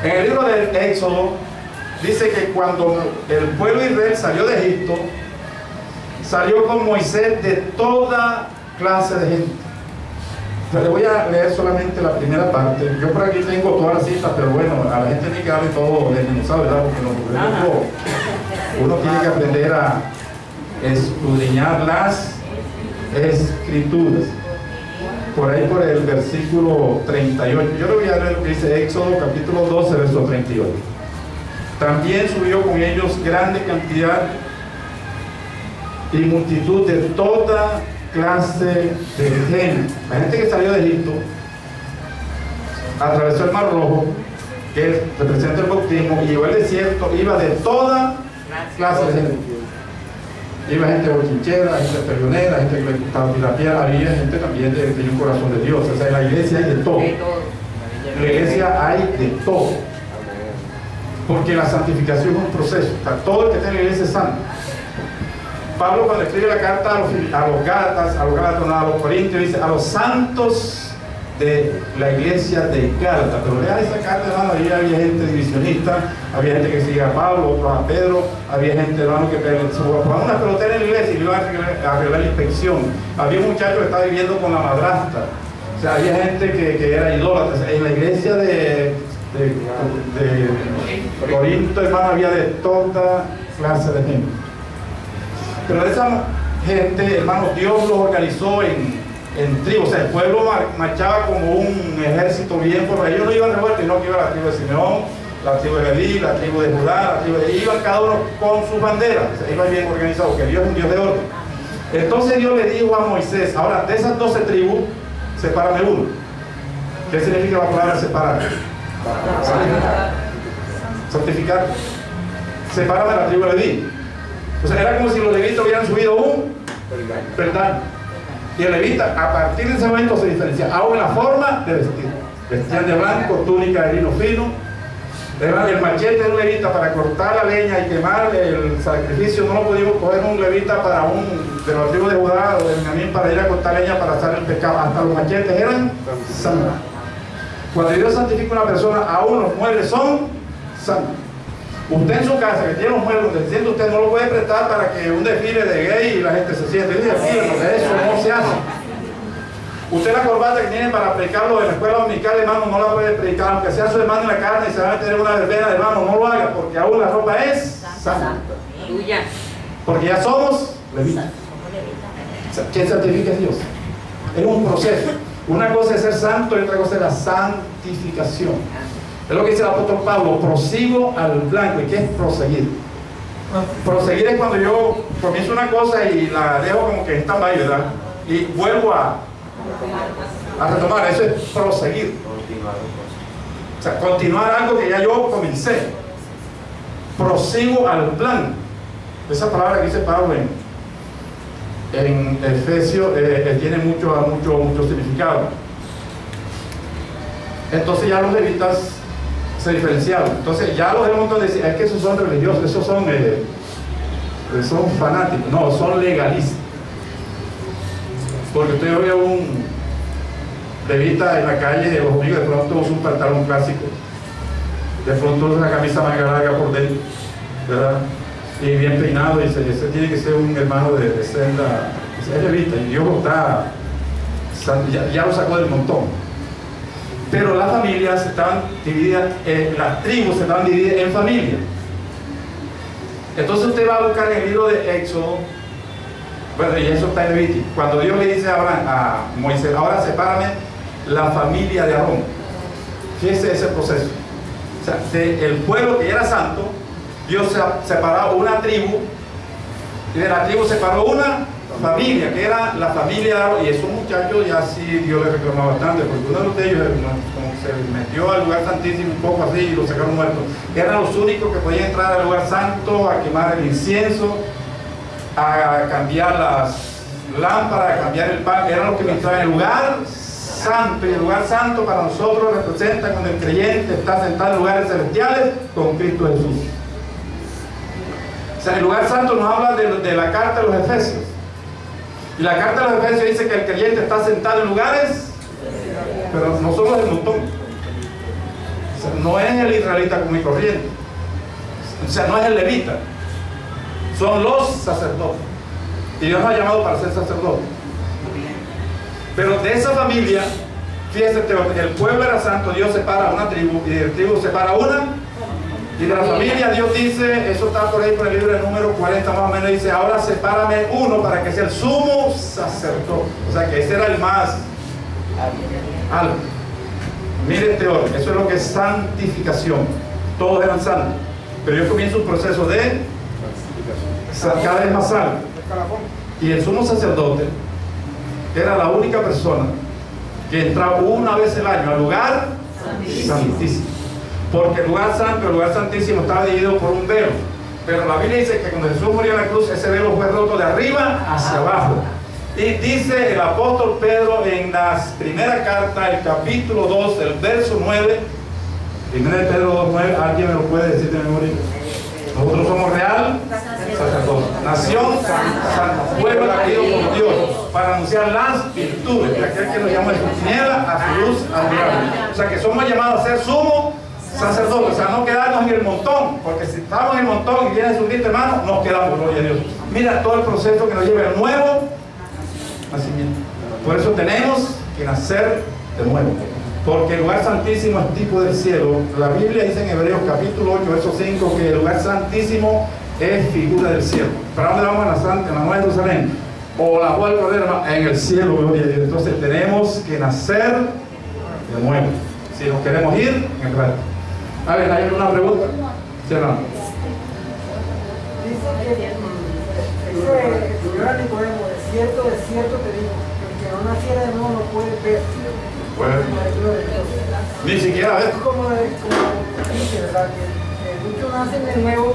En el libro del Éxodo dice que cuando el pueblo de Israel salió de Egipto, salió con Moisés de toda clase de gente. Pero le voy a leer solamente la primera parte. Yo por aquí tengo todas las citas, pero bueno, a la gente tiene que darle todo desmenuzado, ¿verdad? Porque uno tiene que aprender a escudriñar las escrituras. Por ahí por el versículo 38. Yo le voy a leer lo que dice Éxodo capítulo 12, verso 38. También subió con ellos grande cantidad y multitud de toda clase de gente. La gente que salió de Egipto atravesó el Mar Rojo, que representa el bautismo, y llegó al desierto, iba de toda clase de gente. Iba gente bochinchera, gente peleonera, gente que le gustaba piratear, había gente también que tenía un corazón de Dios. O sea, en la iglesia hay de todo. En la iglesia hay de todo. Porque la santificación es un proceso. O sea, todo el que está en la iglesia es santo. Pablo cuando escribe la carta a los Gálatas, no, a los Corintios, dice a los santos de la iglesia de Gálatas. Pero lean esa carta, hermano, ahí había gente divisionista, había gente que seguía a Pablo, otros a Pedro, había gente, hermano, que jugaba una pelotera en la iglesia y le iban a arreglar la inspección. Había un muchacho que estaba viviendo con la madrastra. O sea, había gente que era idólatra. En la iglesia de Corinto, hermano, había de toda clase de gente. Pero esa gente, hermano, Dios los organizó en tribus. O sea, el pueblo marchaba como un ejército bien formado. Ellos no iban revueltos, sino que iba la tribu de Simeón, la tribu de Leví, la tribu de Judá, iban cada uno con sus banderas. O sea, iban bien organizados, que Dios es un Dios de orden. Entonces Dios le dijo a Moisés, ahora de esas 12 tribus, sepárame uno. ¿Qué significa la palabra separar? Santificar. Sepárame la tribu de Leví. O sea, era como si los levitas hubieran subido un peldaño. Y el levita, a partir de ese momento, se diferencia, aún en la forma de vestir. Vestían de blanco, túnica de lino fino. El machete de un levita para cortar la leña y quemar el sacrificio, no lo pudimos coger un levita de la tribu de Judá o de Benjamín para ir a cortar leña para hacer el pecado. Hasta los machetes eran santos. Cuando Dios santifica a una persona, aún los muebles son santos. Usted en su casa, que tiene los muebles donde se siente, usted no lo puede prestar para que un desfile de gay y la gente se siente. Eso no se hace. Usted la corbata que tiene para predicarlo en la escuela dominical, hermano, no la puede predicar, aunque sea su hermano en la carne y se va a tener una verbena, hermano, no lo haga, porque aún la ropa es santa. Porque ya somos levitas. ¿Quién santifica es Dios? Es un proceso. Una cosa es ser santo y otra cosa es la santificación. Es lo que dice el apóstol Pablo, prosigo al blanco. ¿Y qué es proseguir? Proseguir es cuando yo comienzo una cosa y la dejo como que está mal, ¿verdad? Y vuelvo a retomar. Eso es proseguir. O sea, continuar algo que ya yo comencé. Prosigo al blanco. Esa palabra que dice Pablo en Efesios tiene mucho significado. Entonces ya los levitas se diferenciaron. Entonces ya los demás decían, es que esos son religiosos, esos son fanáticos. No, son legalistas. Porque usted ve a un levita en la calle de los domingos, de pronto usa un pantalón clásico, de pronto usa una camisa más larga por dentro, ¿verdad? Y bien peinado, y dice, ese tiene que ser un hermano de senda, es levita, y Dios lo está, ya lo sacó del montón. Pero las familias estaban divididas, las tribus se estaban divididas en familias. Entonces usted va a buscar en el libro de Éxodo, bueno, y eso está en Levítico, cuando Dios le dice a Moisés, ahora sepárame la familia de Aarón. Fíjese ese proceso. O sea, del pueblo que era santo, Dios separó una tribu, y de la tribu separó una familia, que era la familia de Aarón. Y esos muchachos ya sí Dios les reclamó bastante, porque uno de ellos como se metió al lugar santísimo un poco así y lo sacaron muertos. Eran los únicos que podían entrar al lugar santo a quemar el incienso, a cambiar las lámparas, a cambiar el pan. Eran los que ministraban el lugar santo. Y el lugar santo para nosotros representa cuando el creyente está sentado en lugares celestiales con Cristo Jesús. O sea, el lugar santo nos habla de la carta de los Efesios. Y la carta de los Efesios dice que el creyente está sentado en lugares, pero no somos el montón. O sea, no es el israelita común y corriente. O sea, no es el levita. Son los sacerdotes. Y Dios nos ha llamado para ser sacerdotes. Pero de esa familia, fíjense, el pueblo era santo, Dios separa una tribu, y de la tribu separa una. Y de la familia Dios dice, eso está por ahí por el libro de Número 40 más o menos, dice, ahora sepárame uno para que sea el sumo sacerdote. O sea que ese era el más alto. Mire este orden, eso es lo que es santificación. Todos eran santos. Pero yo comienzo un proceso de cada vez más alto. Y el sumo sacerdote era la única persona que entraba una vez al año al lugar santísimo. Porque el lugar santo, el lugar santísimo estaba dividido por un velo. Pero la Biblia dice que cuando Jesús murió en la cruz, ese velo fue roto de arriba hacia abajo. Y dice el apóstol Pedro en la primera carta, el capítulo 2, el verso 9, 1 Pedro 2, 9, ¿alguien me lo puede decir de memoria? Nosotros somos real sacerdote, nación santa, pueblo elegido por Dios, para anunciar las virtudes de aquel que nos llamó de su tiniebla a su luz admirable. O sea que somos llamados a ser sumo sacerdote, o sea, no quedarnos en el montón, porque si estamos en el montón y viene Jesucristo, hermano, nos quedamos, gloria a Dios. Mira todo el proceso que nos lleva al nuevo nacimiento. Por eso tenemos que nacer de nuevo, porque el lugar santísimo es tipo del cielo. La Biblia dice en Hebreos capítulo 8, verso 5, que el lugar santísimo es figura del cielo. ¿Para dónde vamos? En la Nueva Jerusalén, o la cual Cordero, en el cielo, gloria a Dios. Entonces tenemos que nacer de nuevo, si nos queremos ir en el rato. A ver, ¿hay alguna pregunta? ¿Sí o no? Dice que el Señor a Nicodemo, de cierto te digo, que el que no naciera de nuevo no puede ver. Bueno, ni siquiera ver. Es como dice, ¿verdad? Que muchos nacen de nuevo,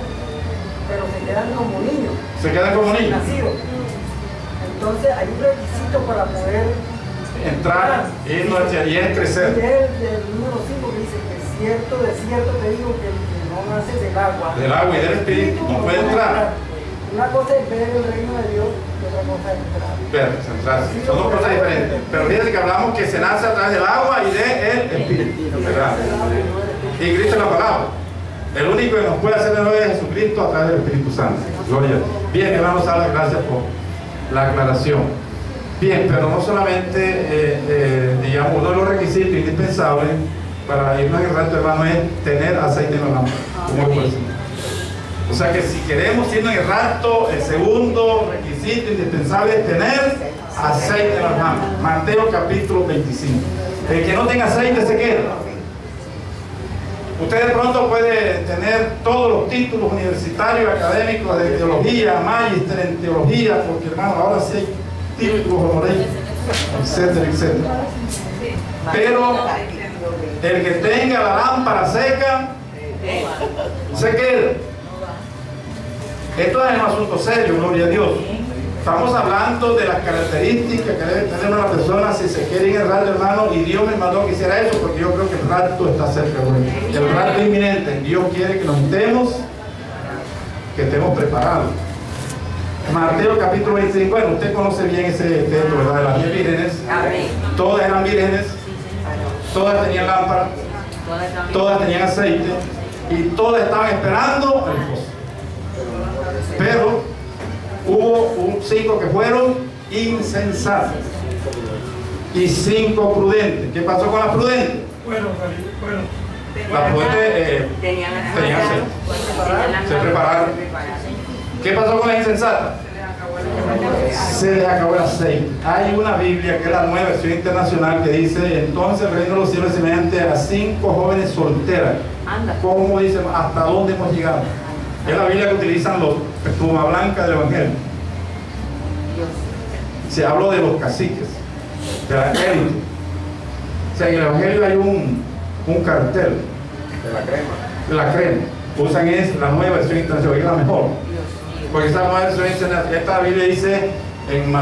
pero se quedan como niños. Se quedan como niños. Nacidos. Entonces hay un requisito para poder entrar y es crecer. Y es el número 5 que dice que de cierto te digo que el que no nace del agua Y del espíritu no puede entrar. Una cosa es ver el reino de Dios y otra cosa es entrar. Ver, son dos cosas diferentes. Pero fíjense que hablamos que se nace a través del agua y del espíritu, ¿verdad? Y Cristo es la palabra. El único que nos puede hacer de nuevo es Jesucristo a través del Espíritu Santo. Gloria a Dios. Bien, hermanos, a las gracias por la aclaración. Bien, pero no solamente, digamos, uno de los requisitos indispensables para irnos en el rato, hermano, es tener aceite en la lámpara, como el pueblo. O sea que si queremos irnos en el rato, el segundo requisito indispensable es tener aceite en la lámpara. Mateo capítulo 25. El que no tenga aceite se queda. Usted de pronto puede tener todos los títulos universitarios, académicos de teología, magíster en teología, porque hermano, ahora sí hay títulos honoríficos, etcétera, etcétera. Pero el que tenga la lámpara seca, se queda. Esto es un asunto serio, gloria a Dios. Estamos hablando de las características que debe tener una persona si se quiere ir al rapto, hermano, y Dios me mandó que hiciera eso porque yo creo que el rapto está cerca, bueno. El rapto es inminente. Dios quiere que nos estemos, preparados. Mateo capítulo 25, bueno, usted conoce bien ese texto, ¿verdad? De las 10 vírgenes. Todas eran vírgenes, todas tenían lámpara, todas tenían aceite y todas estaban esperando al esposo. Pero hubo 5 que fueron insensatos y 5 prudentes. ¿Qué pasó con las prudentes? Las prudentes tenían aceite, se prepararon. ¿Qué pasó con las insensatas? Se les acabó el aceite. Hay una Biblia que es la Nueva Versión Internacional que dice: entonces el reino de los cielos es semejante a 5 jóvenes solteras. ¿Cómo dice? ¿Hasta dónde hemos llegado? Es la Biblia que utilizan los pluma blanca del Evangelio. Se habló de los caciques, de la élite. O sea, en el Evangelio hay un cartel de la crema. Usan la Nueva Versión Internacional, que es la mejor. Porque esta Nueva Versión Internacional, esta Biblia dice en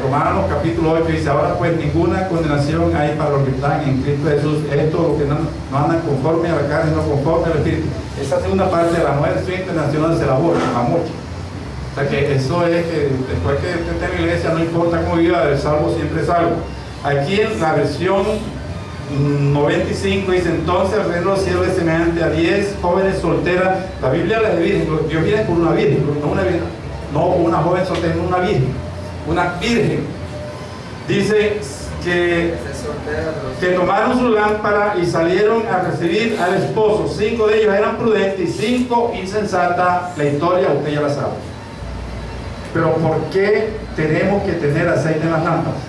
Romanos capítulo 8, dice: ahora pues ninguna condenación hay para los que están en Cristo Jesús. Esto lo que no andan conforme a la carne, no conforme al Espíritu. Esa segunda parte de la Nueva Versión Internacional se elabora mucho. O sea que eso es que después que usted esté en la iglesia, no importa cómo viva, el salvo siempre es salvo. Aquí en la versión 95 dice: entonces el reino de los cielos es semejante a 10 jóvenes solteras. La Biblia habla de virgen. Dios viene por una virgen, no una joven soltera, no una virgen. Una virgen. Dice que tomaron su lámpara y salieron a recibir al esposo. 5 de ellos eran prudentes y 5 insensatas. La historia usted ya la sabe. Pero ¿por qué tenemos que tener aceite en las lámparas?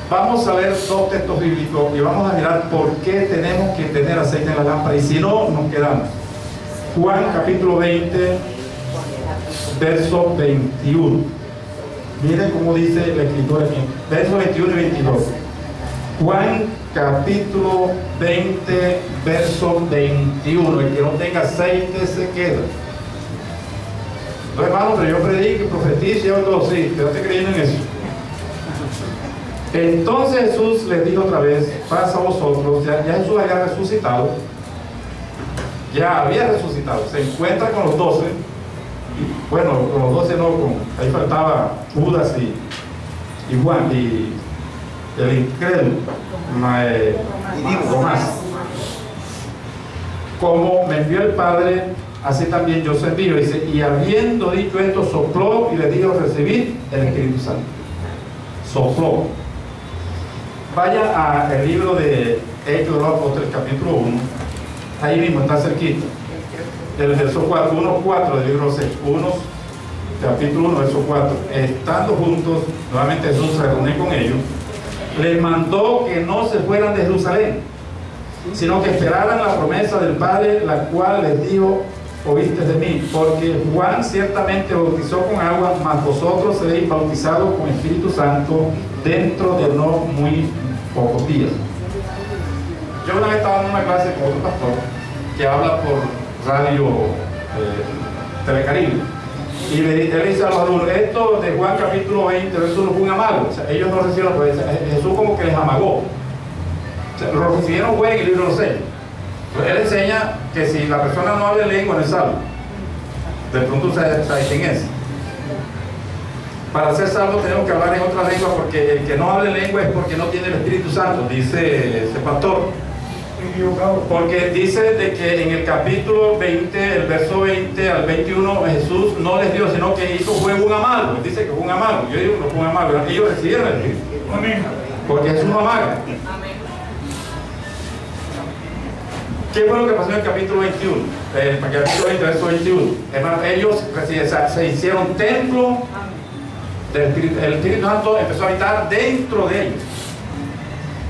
Vamos a ver 2 textos bíblicos y vamos a mirar por qué tenemos que tener aceite en la lámpara, y si no, nos quedamos. Juan capítulo 20, verso 21. Miren cómo dice la escritura aquí, verso 21 y 22. Juan capítulo 20, verso 21. El que no tenga aceite se queda. No, hermano, pero yo predico y profetizo y hago todo, sí, pero estoy creyendo en eso. Entonces Jesús les dijo otra vez: pasa a vosotros. Ya Jesús había resucitado, se encuentra con los 12 bueno, los 12 no, ahí faltaba Judas y Juan y el incrédulo, Tomás. Como me envió el Padre, así también yo os envío. Dice, y habiendo dicho esto, sopló y le dijo: recibid el Espíritu Santo. Sopló. Vaya al libro de Hechos de los Apóstoles, capítulo 1. Ahí mismo está cerquita. Del verso 4, 1:4 del libro 6. Capítulo 1, verso 4. Estando juntos, nuevamente Jesús se reunió con ellos. Les mandó que no se fueran de Jerusalén, sino que esperaran la promesa del Padre, la cual les dijo: oíste de mí, porque Juan ciertamente bautizó con agua, mas vosotros seréis bautizados con Espíritu Santo dentro de no muy pocos días. Yo una vez estaba en una clase con otro pastor que habla por radio Telecaribe, y él dice a los alumnos: esto de Juan capítulo 20, verso 1 fue un amago. O sea, ellos no recibieron la promesa, Jesús como que les amagó. O sea, lo recibieron fue en el libro de los sellos. Él enseña que si la persona no habla lengua no es salvo. De pronto sabe quién es. Para ser salvo tenemos que hablar en otra lengua, porque el que no hable lengua es porque no tiene el Espíritu Santo, dice ese pastor. Porque dice de que en el capítulo 20, el verso 20 al 21, Jesús no les dio, sino que hizo fue un amago. Dice que fue un amago. Yo digo que no fue un amago. Ellos recibieron el Espíritu. Porque Jesús no amaga. ¿Qué fue lo que pasó en el capítulo 21? El capítulo 20, verso 21. Hermano, ellos se hicieron templo del Espíritu. El Espíritu Santo empezó a habitar dentro de ellos.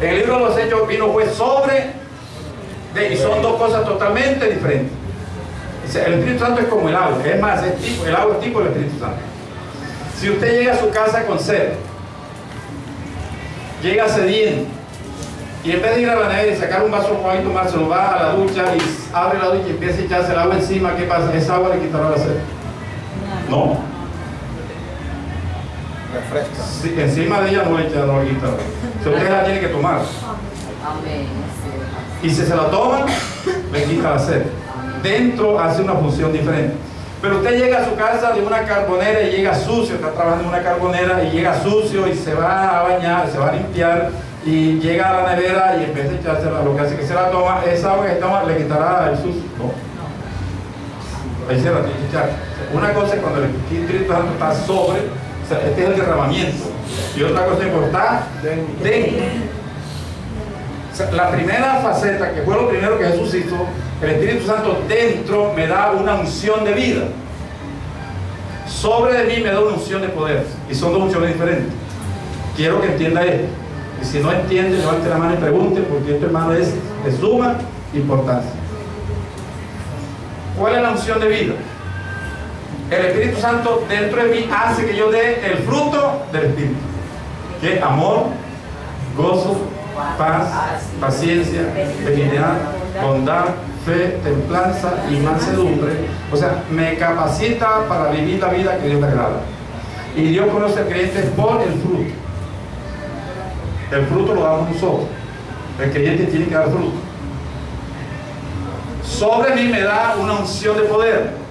En el libro de los Hechos vino fue sobre y son dos cosas totalmente diferentes. El Espíritu Santo es como el agua. Es más, el agua es tipo del Espíritu Santo. Si usted llega a su casa con sed, llega sediento, y en vez de ir a la nevera y sacar un vaso con agua y tomárselo, va a la ducha y abre la ducha y empieza a echarse el agua encima, ¿qué pasa? ¿Esa agua le quitará la sed? No. Refresca. Sí, encima de ella no le quita. Si usted la tiene que tomar. Y si se la toma, le quita la sed. Dentro hace una función diferente. Pero usted llega a su casa de una carbonera y llega sucio, está trabajando en una carbonera y llega sucio y se va a bañar, se va a limpiar, y llega a la nevera y en vez de echársela, lo que hace que se la toma, esa agua que toma le quitará el sucio. No. Ahí se la tiene que echar. Una cosa es cuando el Espíritu Santo está sobre, o sea, este es el derramamiento, y otra cosa es cuando está dentro. O sea, la primera faceta, que fue lo primero que Jesús hizo, el Espíritu Santo dentro me da una unción de vida. Sobre de mí me da una unción de poder. Y son dos unciones diferentes. Quiero que entienda esto. Y si no entiende, levante la mano y pregunte, porque esto, hermano, es de suma importancia. ¿Cuál es la unción de vida? El Espíritu Santo dentro de mí hace que yo dé el fruto del Espíritu, que es amor, gozo, paz, paciencia, benignidad, bondad, fe, templanza y mansedumbre. O sea, me capacita para vivir la vida que Dios le agrada. Y Dios conoce al creyente por el fruto. El fruto lo damos nosotros. El creyente tiene que dar fruto. Sobre mí me da una unción de poder.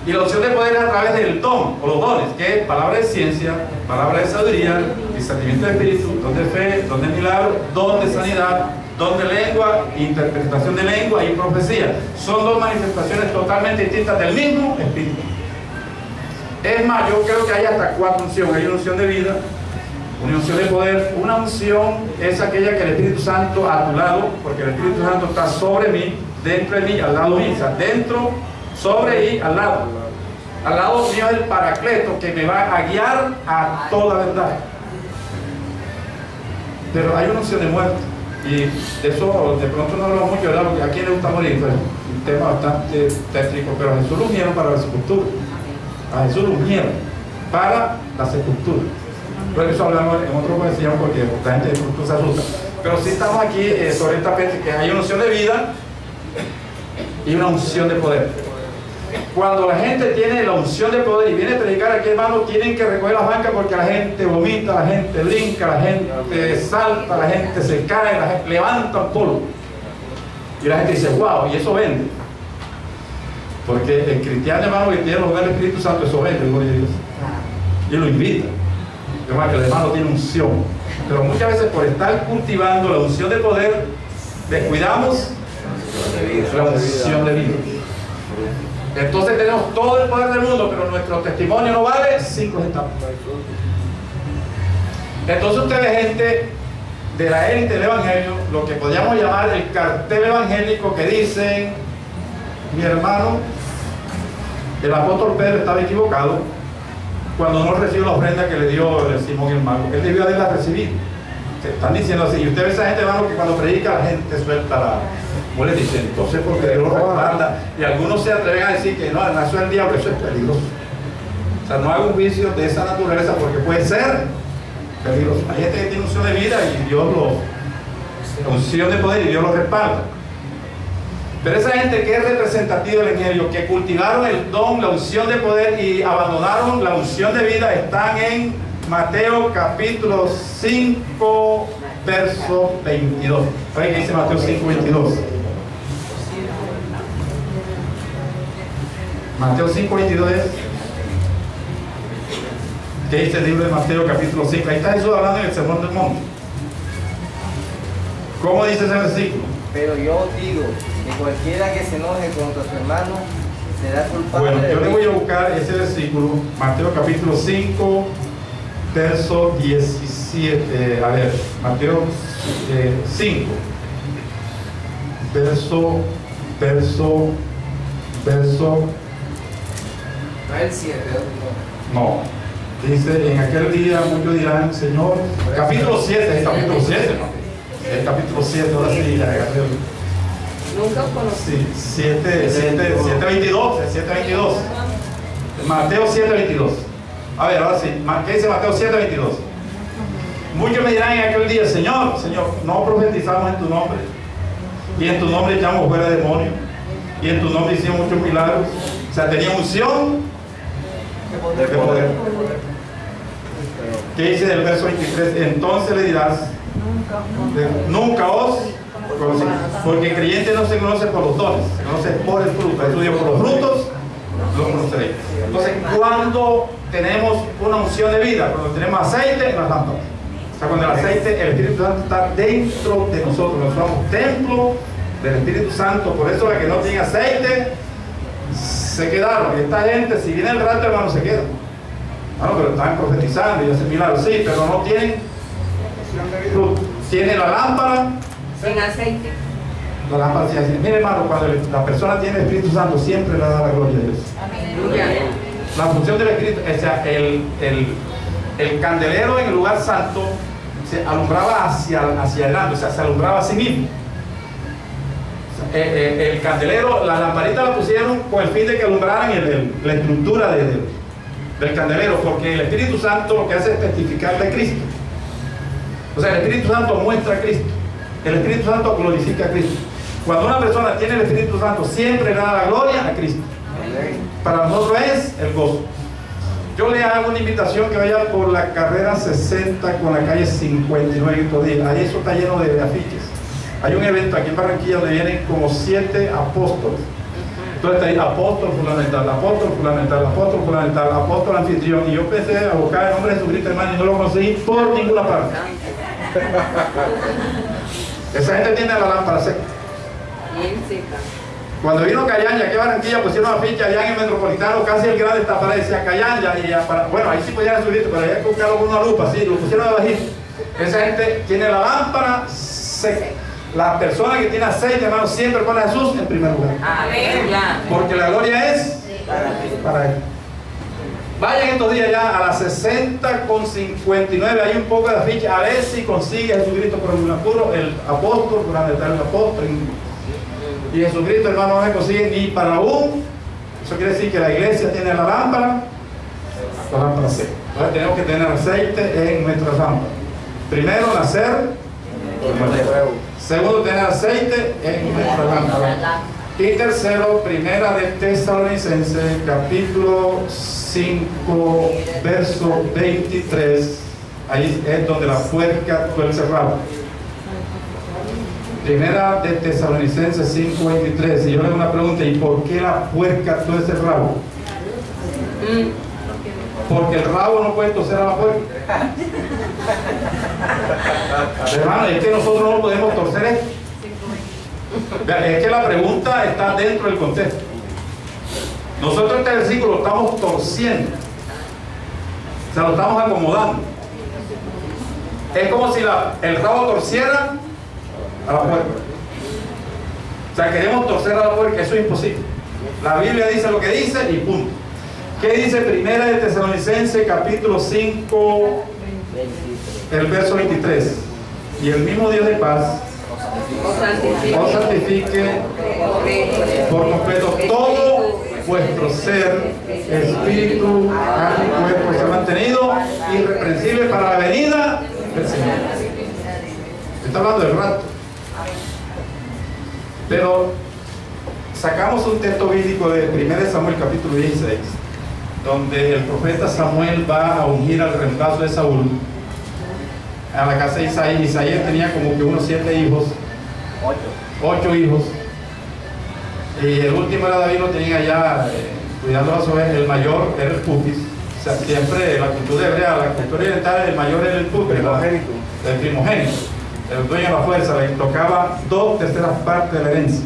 Y la unción de poder es a través del don, o los dones, que es palabra de ciencia, palabra de sabiduría, discernimiento de espíritu, don de fe, don de milagro, don de sanidad, don de lengua, interpretación de lengua y profecía. Son dos manifestaciones totalmente distintas del mismo espíritu. Es más, yo creo que hay hasta 4 unciones. Hay una unción de vida, una unción de poder. Una unción es aquella que el Espíritu Santo a tu lado, porque el Espíritu Santo está sobre mí, dentro de mí, al lado mío, o sea, dentro, sobre y al lado. Al lado mío es el Paracleto, que me va a guiar a toda verdad. Pero hay una unción de muerte, y de eso de pronto no hablamos mucho, ¿verdad? Porque a quién le gusta morir, pues, un tema bastante técnico, pero a Jesús lo unieron para la sepultura. A Jesús lo unieron para la sepultura. Por eso hablamos en otro decían, porque la gente de pronto se asusta. Pero sí estamos aquí sobre el tapete, que hay una unción de vida y una unción de poder. Cuando la gente tiene la unción de poder y viene a predicar aquí, hermano, tienen que recoger las bancas, porque la gente vomita, la gente brinca, la gente salta, la gente se cae, la gente levanta polvo. Y la gente dice, wow, y eso vende. Porque el cristiano, hermano, que tiene el Espíritu Santo es soberbio, gloria a Dios. Y lo invita. Hermano, que el hermano tiene unción. Pero muchas veces por estar cultivando la unción de poder, descuidamos la unción de vida. Entonces tenemos todo el poder del mundo, pero nuestro testimonio no vale 5 centavos. Entonces ustedes, gente de la élite del evangelio, lo que podríamos llamar el cartel evangélico, que dicen: mi hermano, el apóstol Pedro estaba equivocado cuando no recibió la ofrenda que le dio el Simón el Mago. Él debió haberla recibido. Se están diciendo así. Y usted ve esa gente, hermano, que cuando predica la gente suelta la muele, dice, entonces porque Dios lo respalda. Y algunos se atreven a decir que no, nació el diablo. Eso es peligroso. O sea, no haga un juicio de esa naturaleza, porque puede ser peligroso. Hay gente que tiene unción de vida y Dios lo, unción de poder, y Dios lo respalda. Pero esa gente que es representativa del evangelio, que cultivaron el don, la unción de poder y abandonaron la unción de vida, están en Mateo capítulo 5, verso 22. ¿Saben qué dice Mateo 5, 22? Mateo 5, 22 es... ¿Qué dice el libro de Mateo capítulo 5? Ahí está Jesús hablando en el Sermón del Monte. ¿Cómo dice ese versículo? Pero yo os digo que cualquiera que se enoje contra su hermano será culpable. Bueno, yo le voy a buscar ese versículo, Mateo capítulo 5, verso 17. A ver, Mateo 5, verso. No el 7, No. Dice, en aquel día muchos dirán, Señor, capítulo 7, es capítulo 7, ¿no? El capítulo 7, ahora sí, Nunca os conocí. sí, 7:22, 7:22. Mateo 7:22. A ver, ahora sí, ¿qué dice Mateo 7:22? Muchos me dirán en aquel día, Señor, no profetizamos en tu nombre, y en tu nombre echamos fuera demonios, y en tu nombre hicimos muchos milagros. O sea, tenía unción de poder. ¿Qué dice el verso 23? Entonces le dirás, nunca os conocí, porque el creyente no se conoce por los dones, se conoce por el fruto. Estudio por los frutos, lo conoceréis. Entonces, cuando tenemos una unción de vida, cuando tenemos aceite en las lámparas, o sea, cuando el aceite, el Espíritu Santo está dentro de nosotros, nosotros somos templo del Espíritu Santo. Por eso la que no tiene aceite se quedaron. Y esta gente, si viene el rato, hermano, se quedan. Bueno, pero están profetizando y hacen milagros, sí, pero no tienen fruto. Tiene la lámpara Sin aceite. la lámpara sin aceite. Mire, hermano, cuando la persona tiene el Espíritu Santo, siempre le da la gloria a Dios. Amén. La función del Espíritu, o sea, el candelero en el lugar santo se alumbraba hacia adelante, o sea, se alumbraba a sí mismo. O sea, el candelero, la lamparita la pusieron con el fin de que alumbraran la estructura del candelero, porque el Espíritu Santo lo que hace es testificar de Cristo. O sea, el Espíritu Santo muestra a Cristo, el Espíritu Santo glorifica a Cristo. Cuando una persona tiene el Espíritu Santo, siempre le da la gloria a Cristo. Para nosotros es el gozo. Yo le hago una invitación que vaya por la carrera 60 con la calle 59 estos días. Ahí eso está lleno de afiches. Hay un evento aquí en Barranquilla donde vienen como 7 apóstoles. Entonces está ahí apóstol fundamental, apóstol fundamental, apóstol fundamental, apóstol anfitrión. Y yo empecé a buscar el nombre de Jesucristo, hermano, y no lo conseguí por ninguna parte. Esa gente tiene la lámpara seca. Bien seca. Cuando vino Cayanya, aquí en Barranquilla pusieron una ficha allá en el Metropolitano, casi el grande esta pared decía Cayanya, y bueno, ahí sí podían subir, pero había que buscarlo con una lupa, sí, lo pusieron de bajito. Esa gente tiene la lámpara seca. La persona que tiene aceite, hermano, siempre pone a Jesús en primer lugar. Amén. Porque la gloria es para Él. Vayan estos días ya a las 60 con 59, hay un poco de ficha, a ver si consigue Jesucristo por el puro, el apóstol, por el apóstol. Y Jesucristo, hermano, no se consigue ni para un. Eso quiere decir que la iglesia tiene la lámpara seca. Entonces tenemos que tener aceite en nuestra lámpara. Primero, nacer. Segundo, tener aceite en nuestra lámpara. Y tercero, primera de Tesalonicenses, capítulo 5, verso 23. Ahí es donde la puerca tuerce el rabo. Primera de Tesalonicenses 5:23. Y yo le hago una pregunta: ¿y por qué la puerca tuerce el rabo? Porque el rabo no puede torcer a la puerca. Hermano, es que nosotros no podemos torcer esto. Es que la pregunta está dentro del contexto. Nosotros este versículo lo estamos torciendo, o sea, lo estamos acomodando. Es como si el rabo torciera a la puerca. O sea, queremos torcer a la puerca, eso es imposible. La Biblia dice lo que dice y punto. ¿Qué dice Primera de Tesalonicenses capítulo 5, el verso 23? Y el mismo Dios de paz os santifique por completo todo vuestro ser, espíritu, alma y cuerpo, que se ha mantenido irreprensible para la venida del Señor. Está hablando del rato. Pero sacamos un texto bíblico de 1 Samuel capítulo 16, donde el profeta Samuel va a ungir al reemplazo de Saúl a la casa de Isaías. Isaías tenía como que unos 7 hijos, 8 hijos, y el último era David, lo tenían allá cuidando las ovejas. El mayor era el pupis. O sea, siempre la cultura hebrea, la cultura oriental, el mayor era el pupis, el primogénito, el dueño de la fuerza, le tocaba 2/3 partes de la herencia.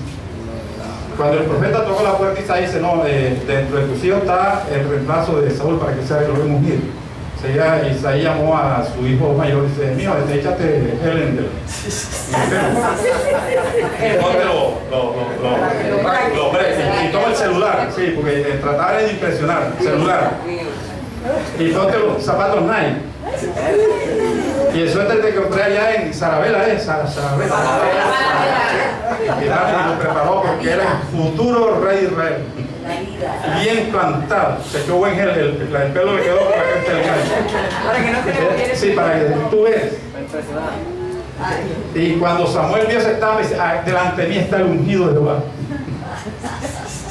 Cuando el profeta tocó la puerta, Isaías dice: no, dentro de tus hijos está el reemplazo de Saúl para que sea el rey ungido. Isaías llamó a su hijo mayor y dice: mío, échate Helen y toma el celular, sí, porque trataba de impresionar el celular, y ponte los zapatos Nike y el suéter que compré allá en Sarabela, Sarabela. Y lo preparó porque era el futuro rey de Israel, bien plantado. Se quedó buen gel, el pelo le quedó para que no se le olvide. sí, para que tú veas. Y cuando Samuel vio ese estado, dice: delante de mí está el ungido de Jehová.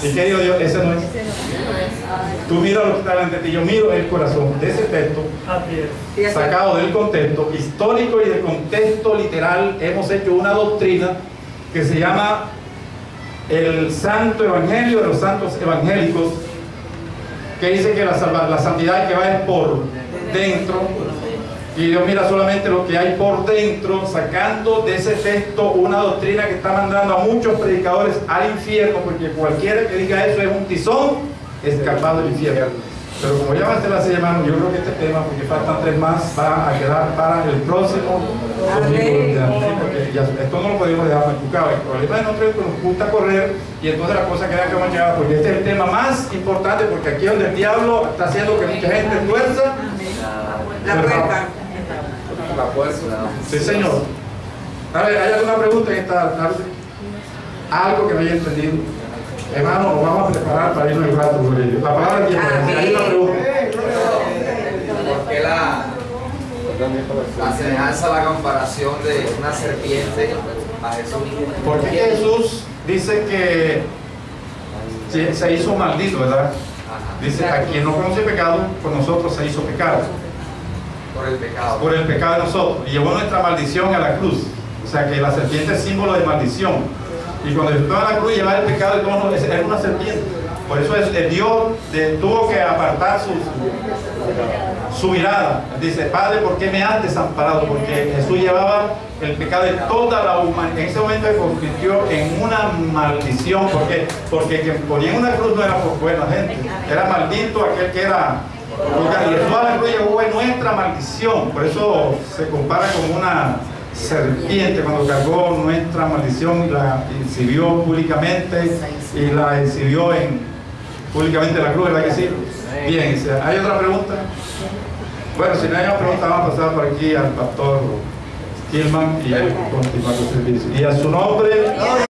¿Y qué digo Dios? Ese no es. Tú miras lo que está delante de ti. Yo miro el corazón de ese texto, sacado del contexto histórico y del contexto literal. Hemos hecho una doctrina que se llama el Santo Evangelio de los Santos Evangélicos, que dice que la santidad que va es por dentro, y Dios mira solamente lo que hay por dentro, sacando de ese texto una doctrina que está mandando a muchos predicadores al infierno, porque cualquiera que diga eso es un tizón escapado del infierno. Pero como ya va a ser la semana, yo creo que este tema, porque faltan 3 más, va a quedar para el próximo domingo, porque esto no lo podemos dejar machucado. El problema de nosotros es que nos gusta correr, y entonces la cosa queda que manchada, porque este es el tema más importante, porque aquí es donde el diablo está haciendo que mucha gente tuerza La puerta. La fuerza. Sí, señor. A ver, ¿hay alguna pregunta en esta tarde? Algo que no haya entendido. Hermano, nos vamos a preparar para irnos el rato por ello. La palabra es hay una pregunta. ¿Por qué la semejanza, la comparación de una serpiente a Jesús? Porque Jesús dice que se hizo maldito, ¿verdad? Dice: a quien no conoce pecado, por nosotros se hizo pecado. Por el pecado. Por el pecado de nosotros. Y llevó nuestra maldición a la cruz. O sea que la serpiente es símbolo de maldición. Y cuando Jesús estaba en la cruz, llevaba el pecado de todos nosotros. Es una serpiente. Por eso Dios tuvo que apartar su mirada. Dice: Padre, ¿por qué me has desamparado? Porque Jesús llevaba el pecado de toda la humanidad. En ese momento se convirtió en una maldición. ¿Por qué? Porque quien ponía en una cruz no era por buena gente. Era maldito aquel que era. Y Jesús a la cruz llevó nuestra maldición. Por eso se compara con una serpiente cuando cargó nuestra maldición y la exhibió públicamente, y la exhibió públicamente en la cruz, ¿verdad que sí? Bien, ¿hay otra pregunta? Bueno, si no hay otra pregunta, vamos a pasar por aquí al pastor Gilman y continuar el servicio. Y a su nombre.